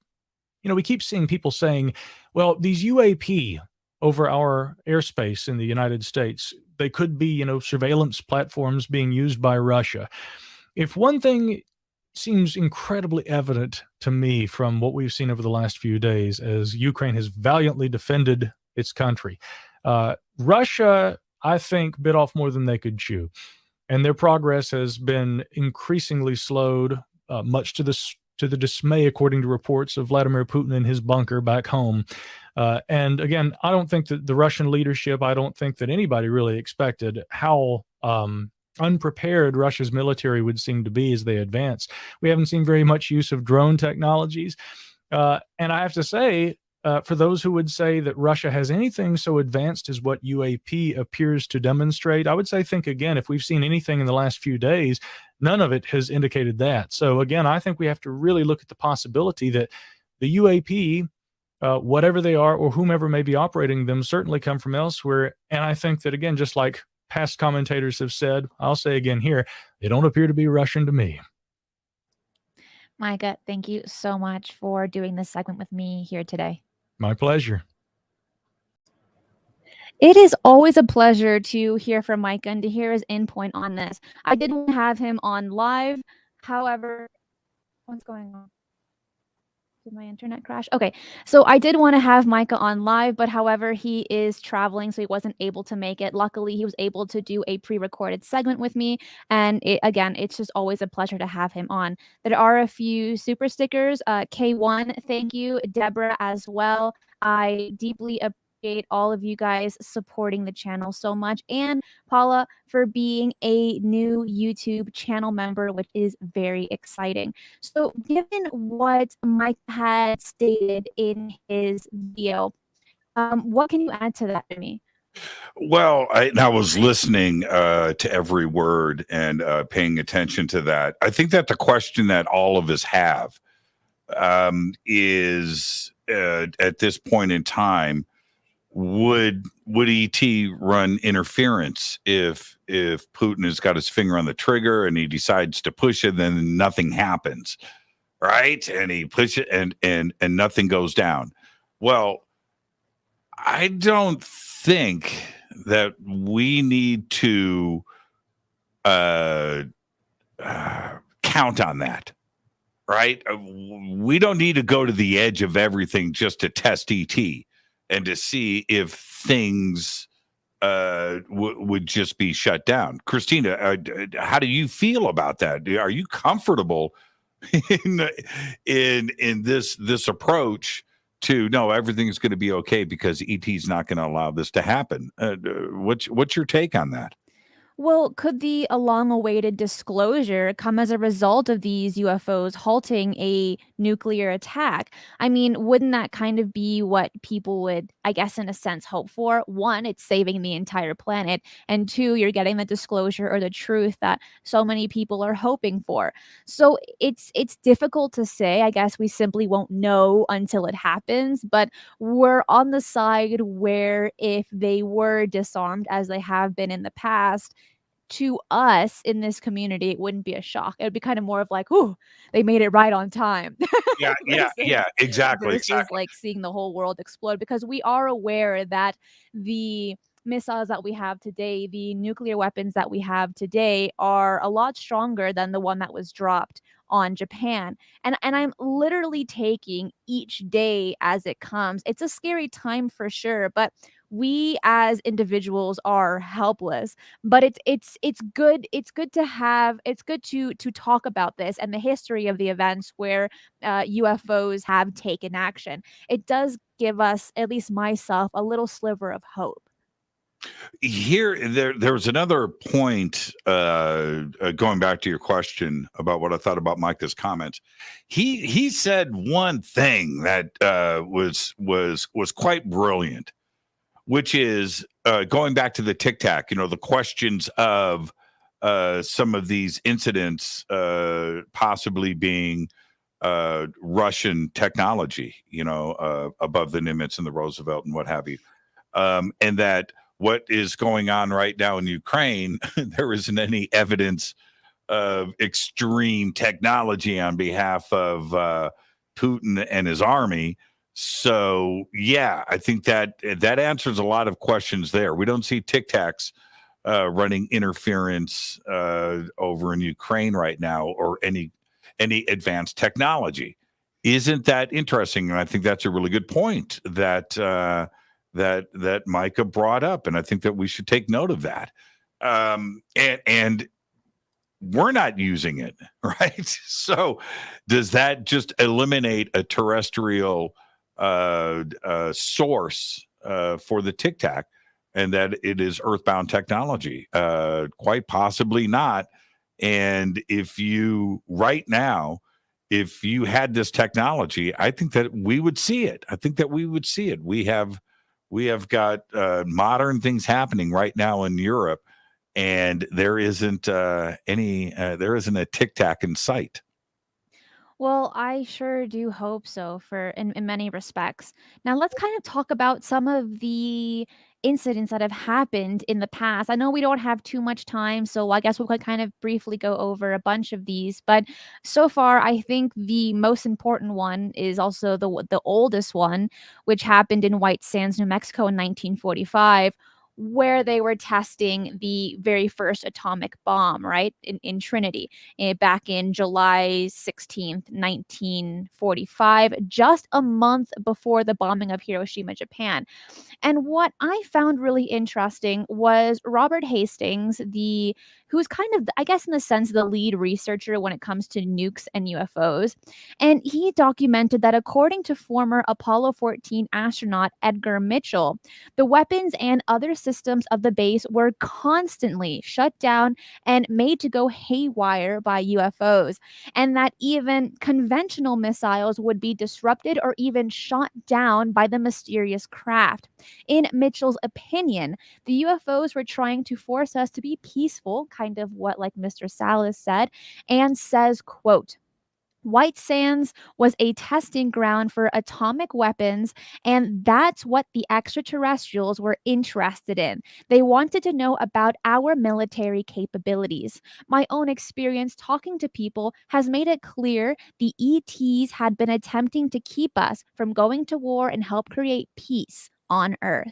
we keep seeing people saying, well, these UAP over our airspace in the United States, they could be, surveillance platforms being used by Russia. If one thing seems incredibly evident to me from what we've seen over the last few days as Ukraine has valiantly defended its country, Russia, I think, bit off more than they could chew. And their progress has been increasingly slowed, much to the dismay, according to reports, of Vladimir Putin in his bunker back home. And again, I don't think that the Russian leadership, I don't think that anybody really expected how unprepared Russia's military would seem to be as they advance. We haven't seen very much use of drone technologies. And I have to say, for those who would say that Russia has anything so advanced as what UAP appears to demonstrate, I would say think again. If we've seen anything in the last few days, none of it has indicated that. So again, I think we have to really look at the possibility that the UAP, whatever they are or whomever may be operating them, certainly come from elsewhere. And I think that, again, just like past commentators have said, I'll say again here, they don't appear to be Russian to me. Micah, thank you so much for doing this segment with me here today. My pleasure. It is always a pleasure to hear from Micah and to hear his endpoint on this. I did want to have him on live. However, what's going on? Did my internet crash? Okay. So I did want to have Micah on live, but however, he is traveling, so he wasn't able to make it. Luckily, he was able to do a pre-recorded segment with me. And again, it's just always a pleasure to have him on. There are a few super stickers. K1, thank you. Deborah as well. I deeply appreciate all of you guys supporting the channel so much. And Paula for being a new YouTube channel member, which is very exciting. So given what Mike had stated in his video, what can you add to that to me? Well, I was listening to every word and paying attention to that. I think that the question that all of us have is at this point in time, would ET run interference if Putin has got his finger on the trigger and he decides to push it, then nothing happens, right? And he pushes it and nothing goes down. Well, I don't think that we need to count on that, right? We don't need to go to the edge of everything just to test ET and to see if things would just be shut down. Christina, how do you feel about that? Are you comfortable in this approach to no, everything's going to be okay because ET's not going to allow this to happen? What's your take on that? Well, could the long-awaited disclosure come as a result of these UFOs halting a nuclear attack? I mean, wouldn't that kind of be what people would, I guess, in a sense, hope for? One, it's saving the entire planet, and two, you're getting the disclosure or the truth that so many people are hoping for. So it's difficult to say. I guess we simply won't know until it happens, but we're on the side where if they were disarmed, as they have been in the past, to us in this community, it wouldn't be a shock. It would be kind of more of like, "Ooh, they made it right on time." Yeah, exactly. Versus like seeing the whole world explode, because we are aware that the missiles that we have today, the nuclear weapons that we have today, are a lot stronger than the one that was dropped on Japan. And I'm literally taking each day as it comes. It's a scary time for sure, but we as individuals are helpless. But it's good to have, it's good to talk about this and the history of the events where UFOs have taken action. It does give us, at least myself, a little sliver of hope. There was another point going back to your question about what I thought about Micah's comments. He said one thing that was quite brilliant, which is going back to the Tic Tac, the questions of some of these incidents possibly being Russian technology, above the Nimitz and the Roosevelt and what have you. And that what is going on right now in Ukraine, there isn't any evidence of extreme technology on behalf of Putin and his army. So, yeah, I think that answers a lot of questions there. We don't see Tic Tacs running interference over in Ukraine right now, or any advanced technology. Isn't that interesting? And I think that's a really good point that Micah brought up, and I think that we should take note of that. And we're not using it, right? So, does that just eliminate a terrestrial source for the Tic Tac, and that it is earthbound technology? Quite possibly not. And if you had this technology, I think that we would see it. We have got modern things happening right now in Europe, and there isn't a Tic Tac in sight. Well, I sure do hope so, for in many respects. Now let's kind of talk about some of the incidents that have happened in the past. I know we don't have too much time, so I guess we could kind of briefly go over a bunch of these. But so far, I think the most important one is also the oldest one, which happened in White Sands, New Mexico in 1945. where they were testing the very first atomic bomb, right, in Trinity, back in July 16th, 1945, just a month before the bombing of Hiroshima, Japan. And what I found really interesting was Robert Hastings, who's kind of, I guess, in the sense, the lead researcher when it comes to nukes and UFOs. And he documented that according to former Apollo 14 astronaut Edgar Mitchell, the weapons and other systems of the base were constantly shut down and made to go haywire by UFOs, and that even conventional missiles would be disrupted or even shot down by the mysterious craft. In Mitchell's opinion, the UFOs were trying to force us to be peaceful, kind of what like Mr. Salas said, and says, quote, White Sands was a testing ground for atomic weapons, and that's what the extraterrestrials were interested in. They wanted to know about our military capabilities. My own experience talking to people has made it clear the ETs had been attempting to keep us from going to war and help create peace on Earth.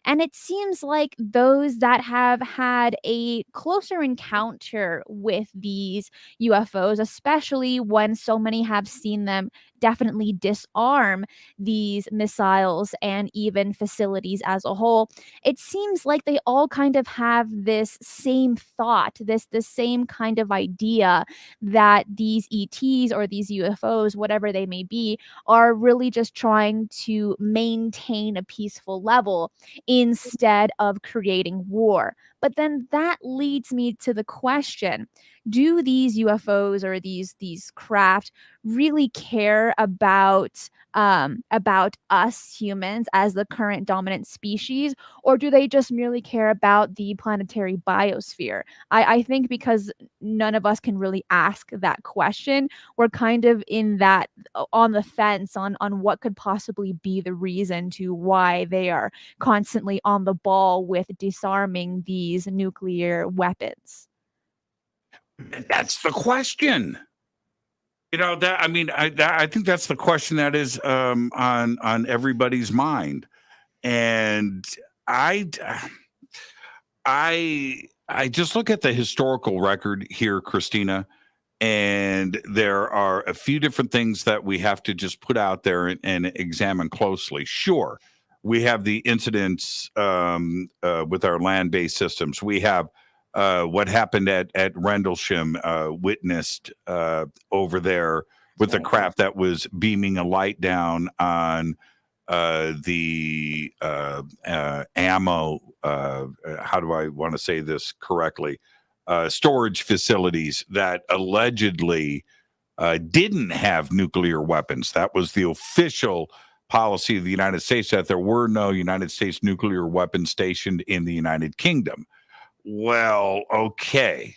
And it seems like those that have had a closer encounter with these UFOs, especially when so many have seen them definitely disarm these missiles and even facilities as a whole, it seems like they all kind of have this same thought, this same kind of idea that these ETs or these UFOs, whatever they may be, are really just trying to maintain a peaceful level instead of creating war. But then that leads me to the question, do these UFOs or these craft really care about us humans as the current dominant species, or do they just merely care about the planetary biosphere? I think because none of us can really ask that question, we're kind of in that on the fence on what could possibly be the reason to why they are constantly on the ball with disarming these nuclear weapons. That's the question. You know, that I mean, I think that's the question that is on everybody's mind, and I just look at the historical record here, Cristina, and there are a few different things that we have to just put out there and examine closely. Sure, we have the incidents with our land-based systems. We have what happened at Rendlesham, witnessed over there with the craft that was beaming a light down on the ammo. How do I want to say this correctly? Storage facilities that allegedly didn't have nuclear weapons. That was the official policy of the United States, that there were no United States nuclear weapons stationed in the United Kingdom. Well, okay,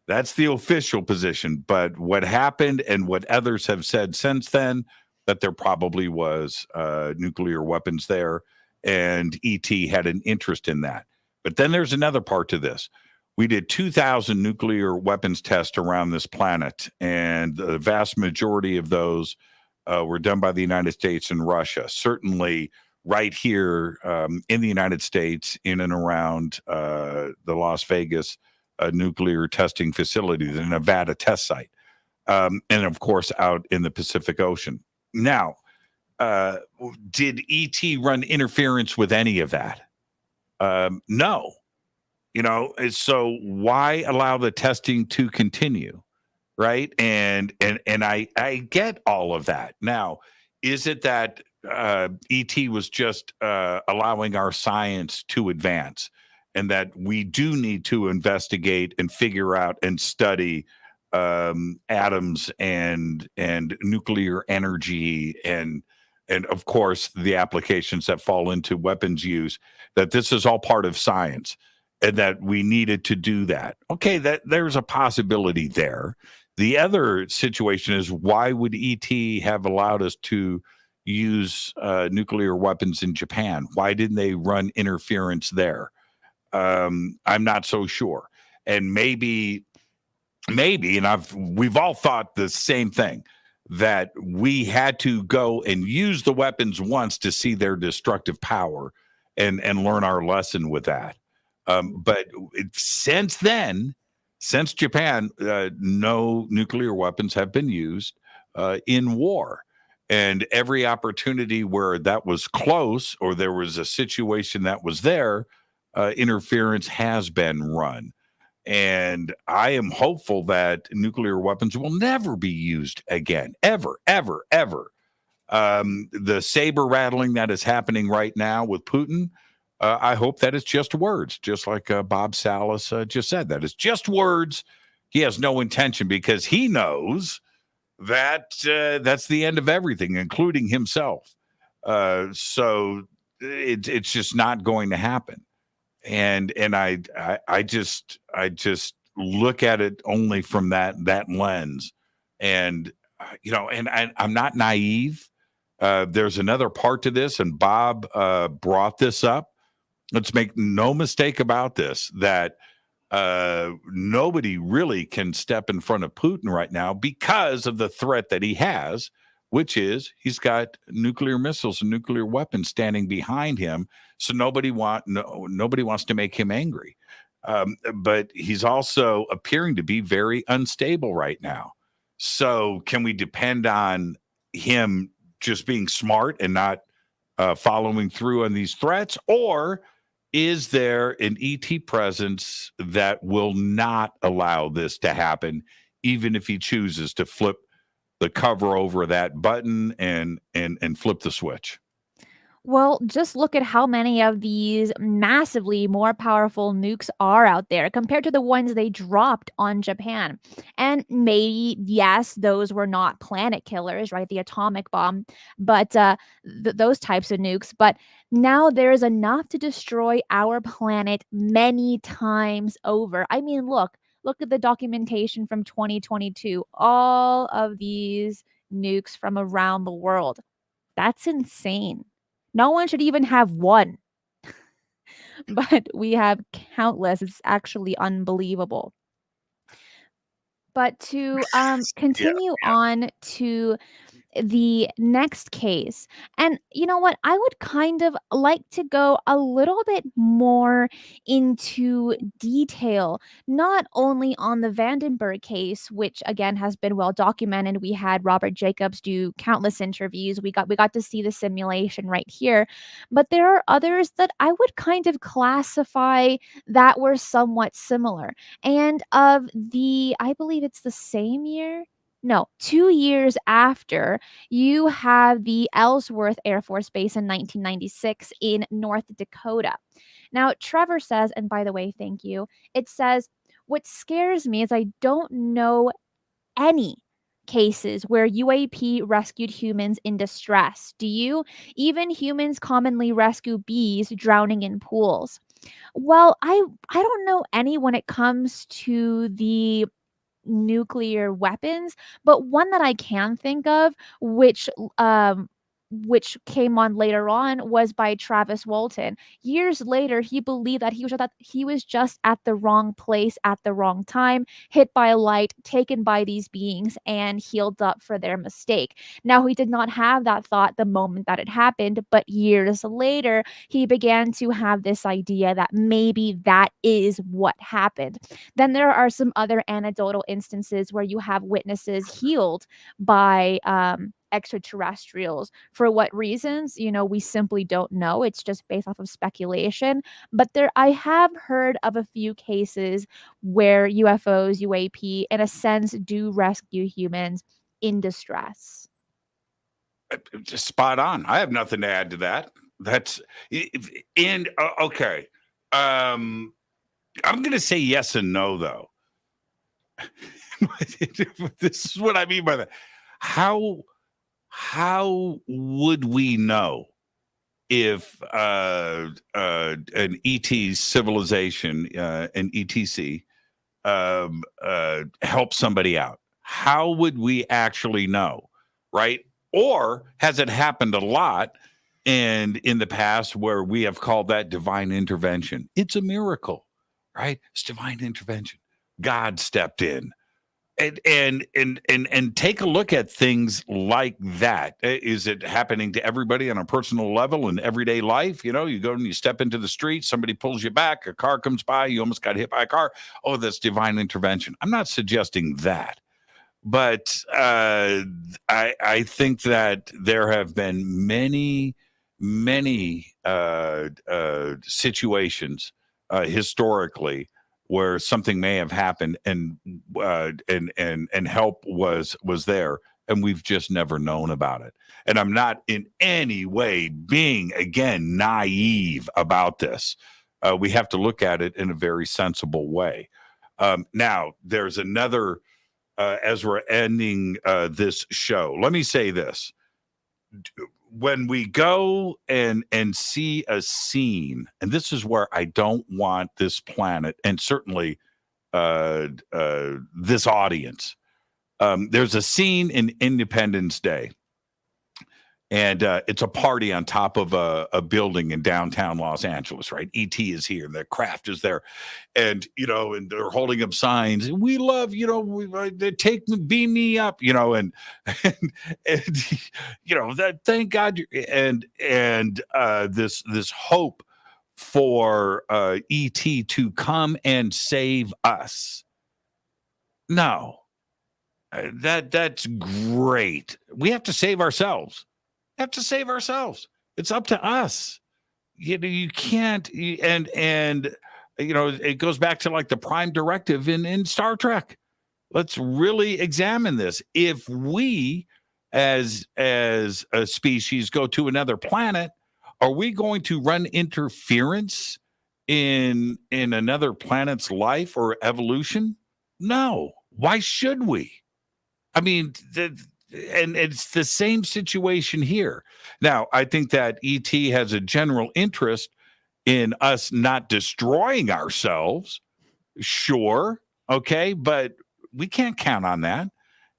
that's the official position. But what happened and what others have said since then, that there probably was nuclear weapons there, and ET had an interest in that. But then there's another part to this. We did 2,000 nuclear weapons tests around this planet, and the vast majority of those were done by the United States and Russia. Certainly right here in the United States, in and around the Las Vegas nuclear testing facility, the Nevada test site, and of course out in the Pacific Ocean. Now, did ET run interference with any of that? No. You know, so why allow the testing to continue, right? And I get all of that. Now, is it that ET was just allowing our science to advance, and that we do need to investigate and figure out and study atoms and nuclear energy and of course the applications that fall into weapons use, that this is all part of science and that we needed to do that? Okay, that there's a possibility there. The other situation is, why would ET have allowed us to use nuclear weapons in Japan? Why didn't they run interference there? I'm not so sure. And maybe, and we've all thought the same thing, that we had to go and use the weapons once to see their destructive power, and learn our lesson with that. But since then, since Japan, no nuclear weapons have been used in war. And every opportunity where that was close or there was a situation that was there, interference has been run. And I am hopeful that nuclear weapons will never be used again, ever, ever, ever. The saber rattling that is happening right now with Putin, I hope that it's just words, just like Bob Salas just said. That is just words. He has no intention because he knows that that's the end of everything, including himself. So it's just not going to happen. And I just look at it only from that lens. And and I'm not naive. There's another part to this, and Bob brought this up. Let's make no mistake about this, that nobody really can step in front of Putin right now because of the threat that he has, which is he's got nuclear missiles and nuclear weapons standing behind him. So nobody wants to make him angry. But he's also appearing to be very unstable right now. So can we depend on him just being smart and not following through on these threats? Or is there an ET presence that will not allow this to happen, even if he chooses to flip the cover over that button and flip the switch? Well, just look at how many of these massively more powerful nukes are out there compared to the ones they dropped on Japan. And maybe, yes, those were not planet killers, right? The atomic bomb, but those types of nukes. But now there's enough to destroy our planet many times over. I mean, look at the documentation from 2022. All of these nukes from around the world. That's insane. No one should even have one. But we have countless. It's actually unbelievable. But to continue on to the next case, and you know what, I would kind of like to go a little bit more into detail, not only on the Vandenberg case, which again has been well documented. We had Robert Jacobs do countless interviews. We got to see the simulation right here, but there are others that I would kind of classify that were somewhat similar. And of the, I believe it's the same year. No, 2 years after, you have the Ellsworth Air Force Base in 1996 in North Dakota. Now, Trevor says, and by the way, thank you, it says, what scares me is I don't know any cases where UAP rescued humans in distress. Do you? Even humans commonly rescue bees drowning in pools. Well, I don't know any when it comes to the nuclear weapons, but one that I can think of, which came on later on, was by Travis Walton. Years later, he believed that he was just at the wrong place at the wrong time, hit by a light, taken by these beings, and healed up for their mistake. Now, he did not have that thought the moment that it happened, but years later, he began to have this idea that maybe that is what happened. Then there are some other anecdotal instances where you have witnesses healed by extraterrestrials. For what reasons? We simply don't know. It's just based off of speculation. But I have heard of a few cases where UFOs, UAP, in a sense, do rescue humans in distress. Just spot on. I have nothing to add to that. Okay. I'm going to say yes and no, though. This is what I mean by that. How would we know if an ET civilization, an ETC, helps somebody out? How would we actually know, right? Or has it happened a lot and in the past where we have called that divine intervention? It's a miracle, right? It's divine intervention. God stepped in and take a look at things like that. Is it happening to everybody on a personal level in everyday life? You know, you go and you step into the street, somebody pulls you back, a car comes by, you almost got hit by a car. Oh, that's divine intervention. I'm not suggesting that, but I think that there have been many situations historically where something may have happened and help was there, and we've just never known about it. And I'm not in any way being, again, naive about this. We have to look at it in a very sensible way. Now, there's another, as we're ending this show, let me say this. When we go and see a scene, and this is where I don't want this planet, and certainly this audience, there's a scene in Independence Day, and it's a party on top of a building in downtown Los Angeles, right? E.T. is here, the craft is there, and and they're holding up signs. We love, they beam me up, and that. Thank God, and this hope for E.T. to come and save us. No, that's great. We have to save ourselves. It's up to us. You can't, and it goes back to like the prime directive in Star Trek. Let's really examine this. If we as a species go to another planet, are we going to run interference in another planet's life or evolution? No. Why should we? I mean, and it's the same situation here. Now, I think that ET has a general interest in us not destroying ourselves. Sure. Okay. But we can't count on that.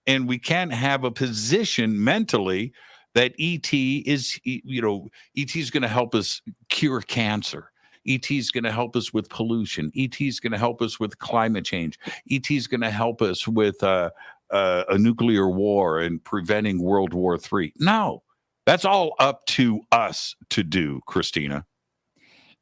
And we can't have a position mentally that ET is, ET is going to help us cure cancer. ET is going to help us with pollution. ET is going to help us with climate change. ET is going to help us with a nuclear war and preventing World War III. No, that's all up to us to do, Cristina.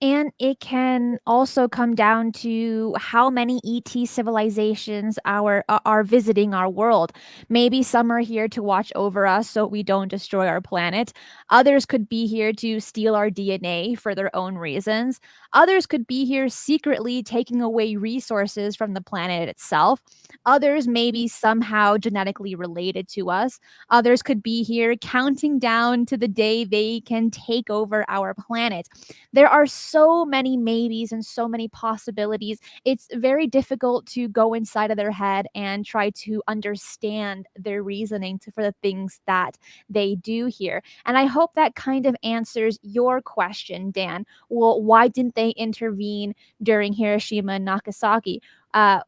And it can also come down to how many ET civilizations are visiting our world. Maybe some are here to watch over us so we don't destroy our planet. Others could be here to steal our DNA for their own reasons. Others could be here secretly taking away resources from the planet itself. Others may be somehow genetically related to us. Others could be here counting down to the day they can take over our planet. There are so many maybes and so many possibilities. It's very difficult to go inside of their head and try to understand their reasoning for the things that they do here. And I hope that kind of answers your question, Dan. Well, why didn't they intervene during Hiroshima and Nagasaki?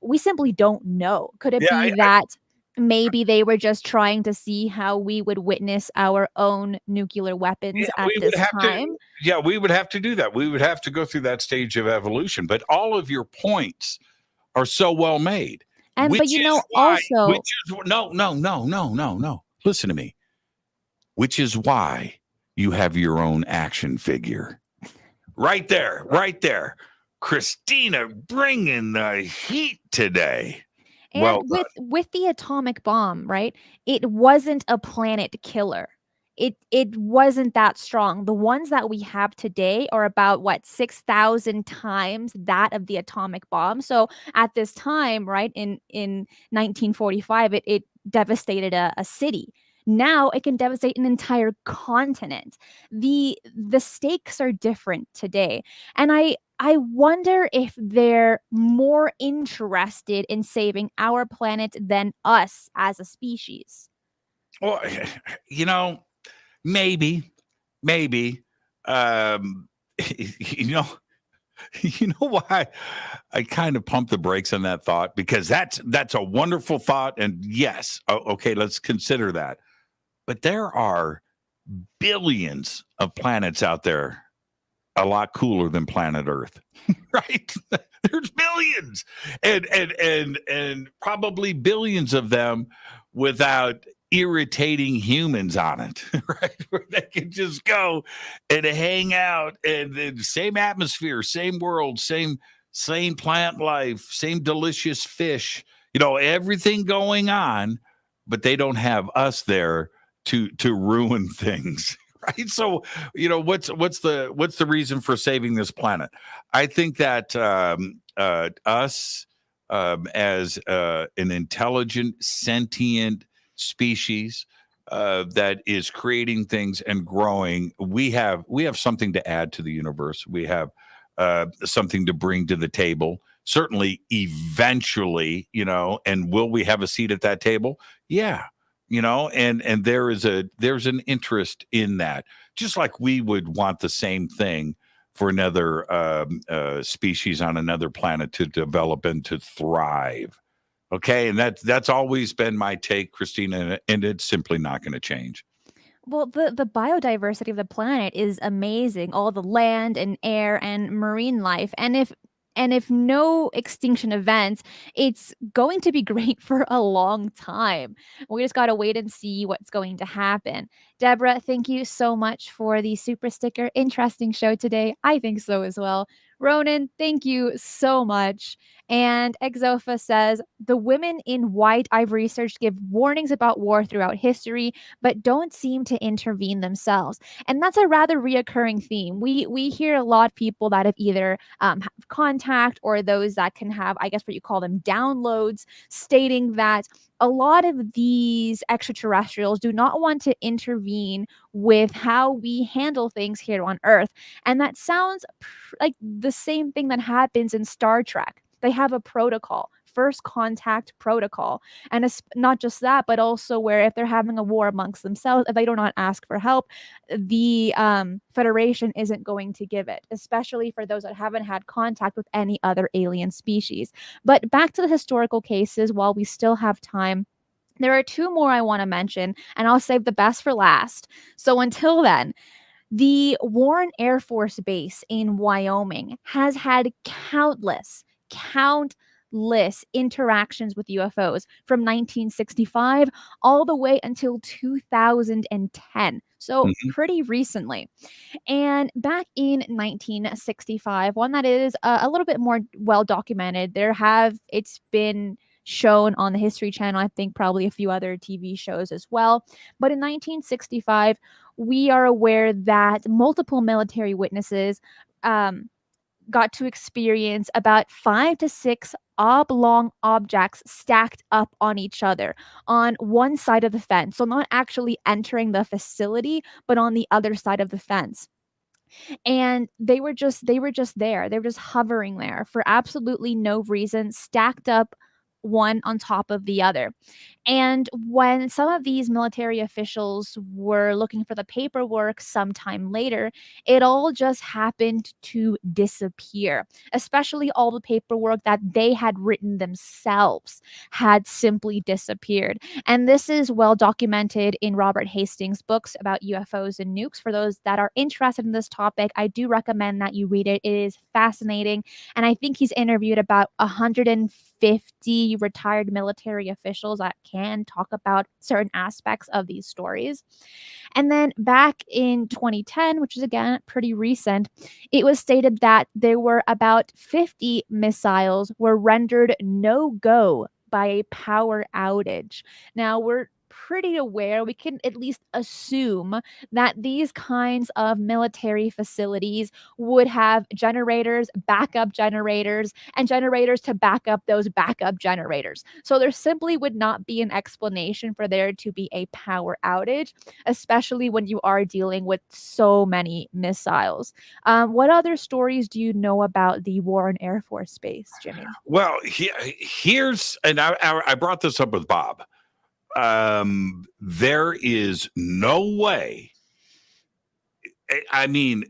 We simply don't know. Could it be that maybe they were just trying to see how we would witness our own nuclear weapons at this time? We would have to do that. We would have to go through that stage of evolution. But all of your points are so well made. And but also, no. Listen to me. Which is why you have your own action figure. Right there. Cristina bringing the heat today. And with the atomic bomb, right? It wasn't a planet killer. It wasn't that strong. The ones that we have today are about 6,000 times that of the atomic bomb. So at this time, right, in 1945, it devastated a city. Now it can devastate an entire continent. The stakes are different today. And I wonder if they're more interested in saving our planet than us as a species. Well, maybe. You know why I kind of pump the brakes on that thought? Because that's a wonderful thought. And yes, okay, let's consider that. But there are billions of planets out there a lot cooler than planet Earth, right? There's millions, and probably billions of them without irritating humans on it, right? Where they can just go and hang out, and the same atmosphere, same world, same plant life, same delicious fish, everything going on, but they don't have us there to ruin things. Right. So, what's the reason for saving this planet? I think that us as an intelligent, sentient species that is creating things and growing, we have something to add to the universe. We have something to bring to the table. Certainly, eventually, and will we have a seat at that table? Yeah. And there's an interest in that, just like we would want the same thing for another species on another planet to develop and to thrive. Okay, and that's always been my take, Cristina, and it's simply not going to change. Well, the biodiversity of the planet is amazing. All the land and air and marine life. And if no extinction events, it's going to be great for a long time. We just got to wait and see what's going to happen. Deborah, thank you so much for the super sticker. Interesting show today. I think so as well. Ronan, thank you so much. And Exofa says, the women in white I've researched give warnings about war throughout history, but don't seem to intervene themselves. And that's a rather reoccurring theme. We hear a lot of people that have either have contact or those that can have, I guess what you call them, downloads, stating that a lot of these extraterrestrials do not want to intervene with how we handle things here on Earth. And that sounds like the same thing that happens in Star Trek. They have a protocol, first contact protocol. And it's not just that, but also where if they're having a war amongst themselves, if they do not ask for help, the Federation isn't going to give it, especially for those that haven't had contact with any other alien species. But back to the historical cases while we still have time. There are two more I want to mention, and I'll save the best for last. So until then, the Warren Air Force Base in Wyoming has had countless interactions with UFOs from 1965 all the way until 2010. So pretty recently. And back in 1965, one that is a little bit more well documented, it's been shown on the History Channel, I think probably a few other TV shows as well. But in 1965, we are aware that multiple military witnesses got to experience about 5 to 6 oblong objects stacked up on each other on one side of the fence. So not actually entering the facility, but on the other side of the fence. And they were just there. They were just hovering there for absolutely no reason, stacked up one on top of the other. And when some of these military officials were looking for the paperwork sometime later, it all just happened to disappear, especially all the paperwork that they had written themselves had simply disappeared. And this is well documented in Robert Hastings' books about UFOs and nukes. For those that are interested in this topic, I do recommend that you read it. It is fascinating. And I think he's interviewed about 150 retired military officials that can talk about certain aspects of these stories. And then back in 2010, which is again pretty recent, it was stated that there were about 50 missiles were rendered no-go by a power outage. Now we're pretty aware, we can at least assume that these kinds of military facilities would have generators, backup generators, and generators to back up those backup generators. So there simply would not be an explanation for there to be a power outage, especially when you are dealing with so many missiles. What other stories do you know about the Warren Air Force Base, Jimmy? Well, here's, and I brought this up with Bob. There is no way. I mean,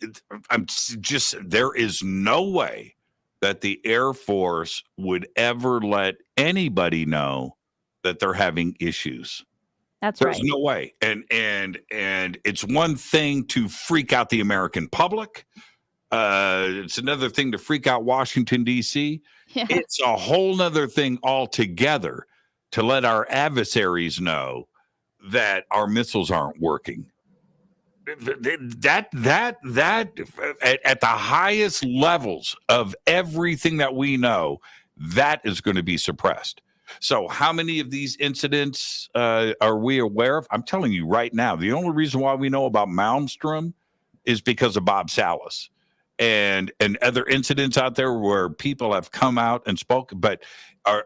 there is no way that the Air Force would ever let anybody know that they're having issues. There's right. No way. And it's one thing to freak out the American public. It's another thing to freak out Washington, D.C. Yeah. It's a whole nother thing altogether to let our adversaries know that our missiles aren't working. That at the highest levels of everything that we know, that is going to be suppressed. So how many of these incidents are we aware of? I'm telling you right now, the only reason why we know about Malmstrom is because of Bob Salas and other incidents out there where people have come out and spoken. But are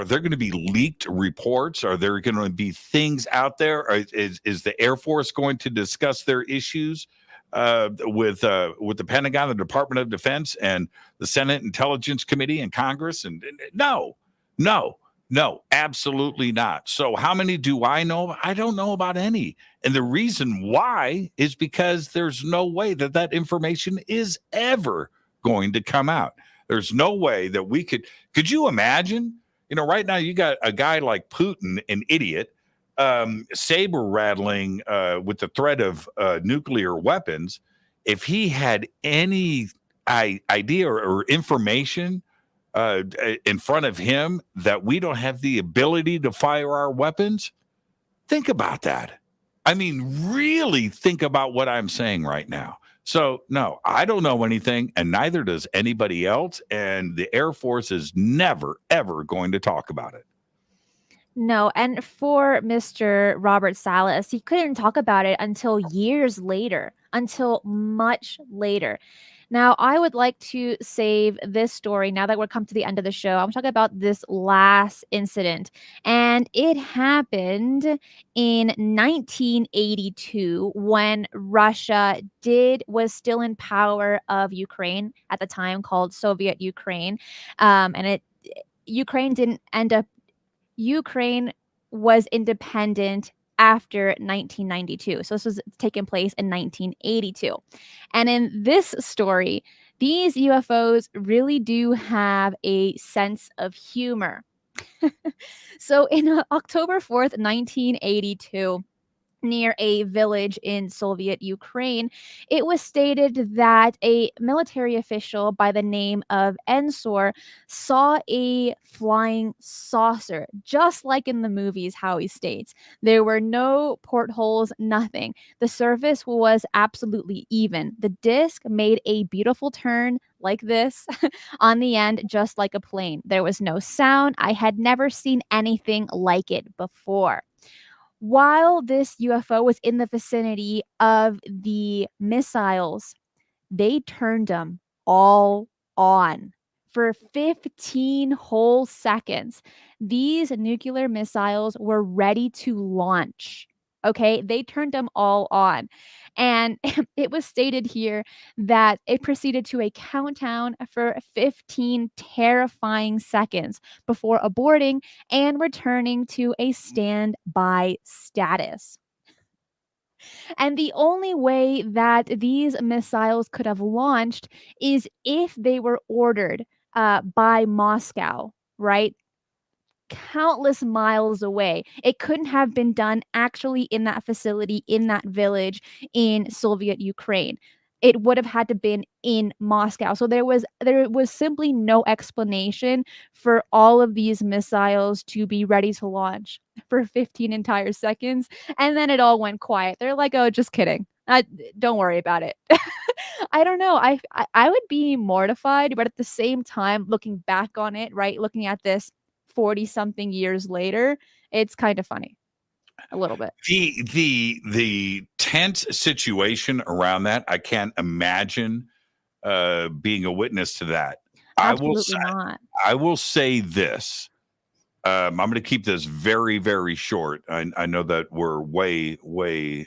there going to be leaked reports? Are there going to be things out there? Is the Air Force going to discuss their issues with the Pentagon, the Department of Defense, and the Senate Intelligence Committee and Congress? And no, absolutely not. So how many do I know? I don't know about any. And the reason why is because there's no way that information is ever going to come out. There's no way that we could you imagine, right now you got a guy like Putin, an idiot, saber rattling with the threat of nuclear weapons. If he had any idea or information in front of him that we don't have the ability to fire our weapons, think about that. I mean, really think about what I'm saying right now. So, no, I don't know anything, and neither does anybody else, and the Air Force is never, ever going to talk about it. No, and for Mr. Robert Salas, he couldn't talk about it until years later, until much later. Now, I would like to save this story now that we're come to the end of the show. I'm talking about this last incident, and it happened in 1982 when Russia was still in power of Ukraine at the time, called Soviet Ukraine, and Ukraine was independent after 1992. So this was taking place in 1982. And in this story, these UFOs really do have a sense of humor. So in October 4th, 1982, near a village in Soviet Ukraine, it was stated that a military official by the name of Ensor saw a flying saucer, just like in the movies, how he states. There were no portholes, nothing. The surface was absolutely even. The disc made a beautiful turn like this on the end, just like a plane. There was no sound. I had never seen anything like it before. While this UFO was in the vicinity of the missiles, they turned them all on for 15 whole seconds. These nuclear missiles were ready to launch. Okay, they turned them all on. And it was stated here that it proceeded to a countdown for 15 terrifying seconds before aborting and returning to a standby status. And the only way that these missiles could have launched is if they were ordered by Moscow, right? Countless miles away. It couldn't have been done actually in that facility, in that village in Soviet Ukraine. It would have had to been in Moscow. So there was simply no explanation for all of these missiles to be ready to launch for 15 entire seconds. And then it all went quiet. They're like, oh, just kidding. Don't worry about it. I don't know. I would be mortified, but at the same time, looking back on it, right, looking at this 40-something years later, it's kind of funny. A little bit. The tense situation around that, I can't imagine being a witness to that. Absolutely not. I will say this. I'm going to keep this very, very short. I know that we're way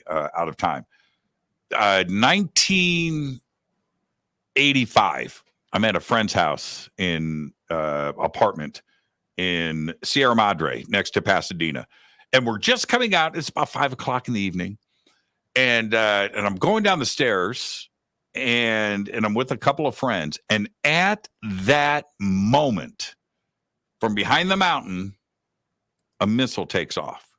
out of time. 1985, I'm at a friend's house in apartment in Sierra Madre next to Pasadena. And we're just coming out. It's about 5:00 in the evening. And I'm going down the stairs and I'm with a couple of friends. And at that moment, from behind the mountain, a missile takes off.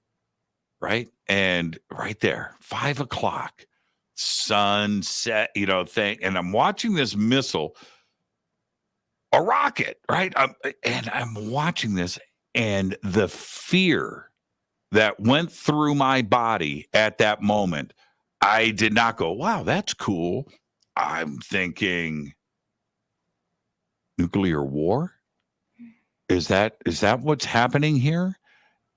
Right? And right there, 5:00, sunset, thing. And I'm watching this missile, a rocket, right? And I'm watching this, and the fear that went through my body at that moment, I did not go, wow, that's cool. I'm thinking, nuclear war? Is that what's happening here?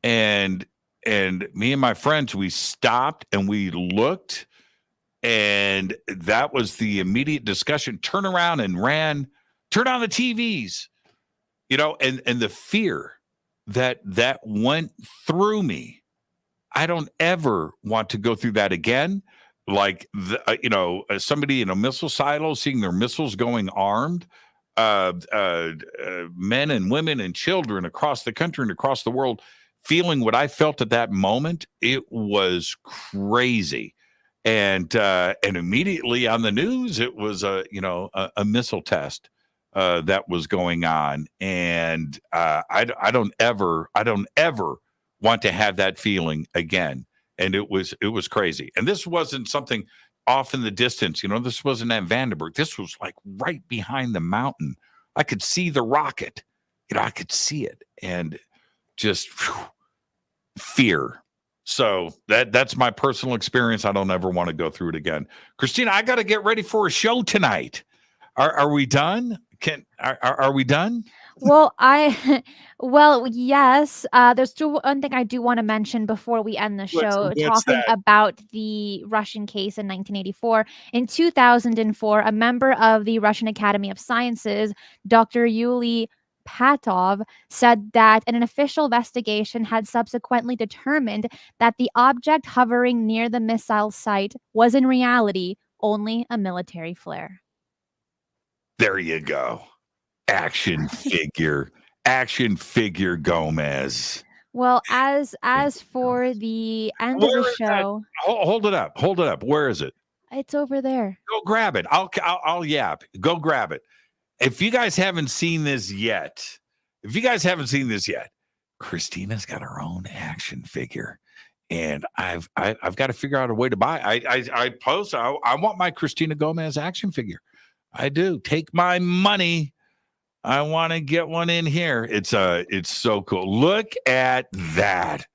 And me and my friends, we stopped and we looked, and that was the immediate discussion. Turn around and ran, turn on the TVs, and the fear that went through me. I don't ever want to go through that again. Like, somebody in a missile silo, seeing their missiles going armed, men and women and children across the country and across the world feeling what I felt at that moment. It was crazy. And immediately on the news, it was a missile test that was going on. And I don't ever want to have that feeling again. And it was crazy. And this wasn't something off in the distance. This wasn't at Vandenberg. This was like right behind the mountain. I could see the rocket. I could see it, and just fear. So that's my personal experience. I don't ever want to go through it again. Cristina, I got to get ready for a show tonight. Are we done? Are we done? Well, yes. There's still one thing I do want to mention before we end the show, talking about the Russian case in 1984. In 2004, a member of the Russian Academy of Sciences, Dr. Yuli Patov, said that an official investigation had subsequently determined that the object hovering near the missile site was in reality only a military flare. There you go. Action figure Gomez. Well, as for the end of the show, hold it up. Where is it? It's over there. Go grab it. I'll yap. Go grab it. If you guys haven't seen this yet, Christina's got her own action figure, and I've got to figure out a way to buy. I want my Cristina Gomez action figure. I do. Take my money. I want to get one in here. It's so cool. Look at that.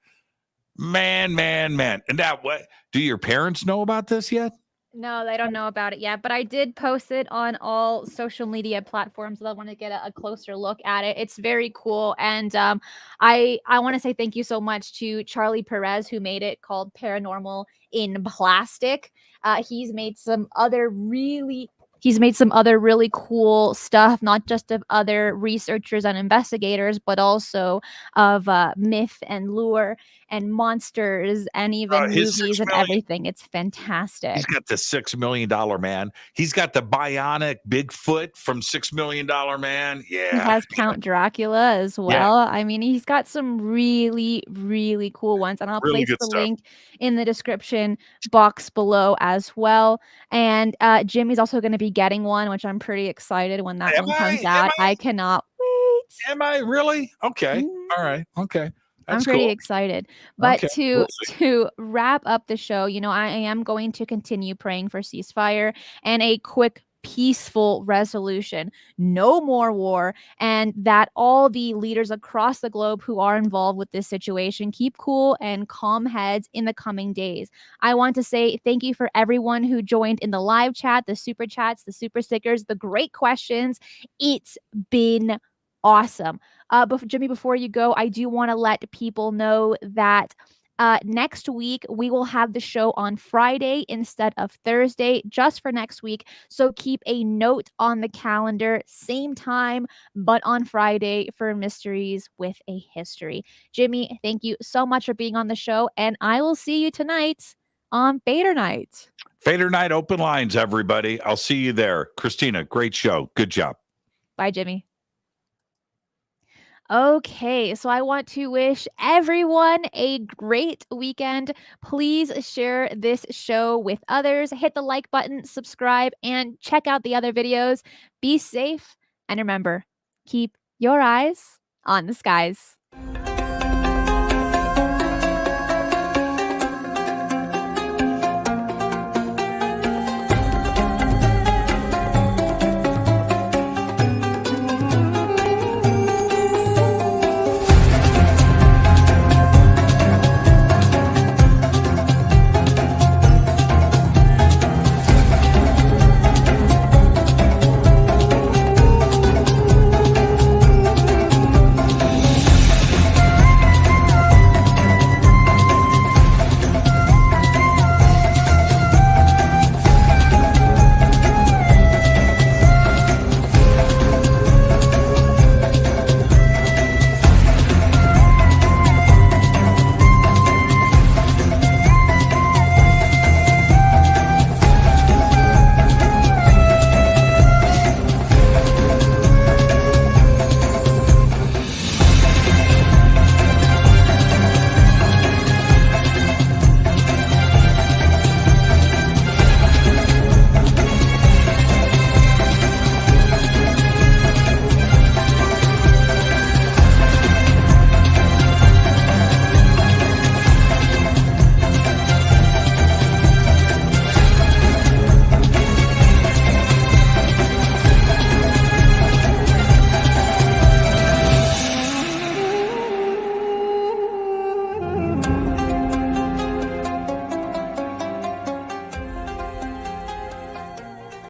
Man. And that, what, do your parents know about this yet? No, they don't know about it yet, but I did post it on all social media platforms so I want to get a closer look at it. It's very cool. And I want to say thank you so much to Charlie Perez, who made it, called Paranormal in Plastic. He's made some other really cool stuff, not just of other researchers and investigators, but also of myth and lure and monsters and even movies and everything. It's fantastic. He's got the $6 million man. He's got the bionic Bigfoot from $6 Million Man. Yeah. He has Count Dracula as well. Yeah. I mean, he's got some really, really cool ones. And I'll place the link in the description box below as well. And Jimmy's also going to be getting one, which I'm pretty excited when that one comes out. I cannot wait. Am I really? Okay. All right. Okay. That's I'm pretty excited. But to wrap up the show, I am going to continue praying for ceasefire and a quick, peaceful resolution. No more war, and that all the leaders across the globe who are involved with this situation keep cool and calm heads in the coming days. I want to say thank you for everyone who joined in the live chat, the super chats, the super stickers, the great questions. It's been awesome. Jimmy, before you go, I do want to let people know that next week we will have the show on Friday instead of Thursday, just for next week. So keep a note on the calendar, same time, but on Friday for Mysteries with a History. Jimmy, thank you so much for being on the show, and I will see you tonight on Fader Night. Fader Night, open lines, everybody. I'll see you there. Cristina, great show. Good job. Bye, Jimmy. Okay, so I want to wish everyone a great weekend. Please share this show with others. Hit the like button, subscribe, and check out the other videos. Be safe, and remember, keep your eyes on the skies.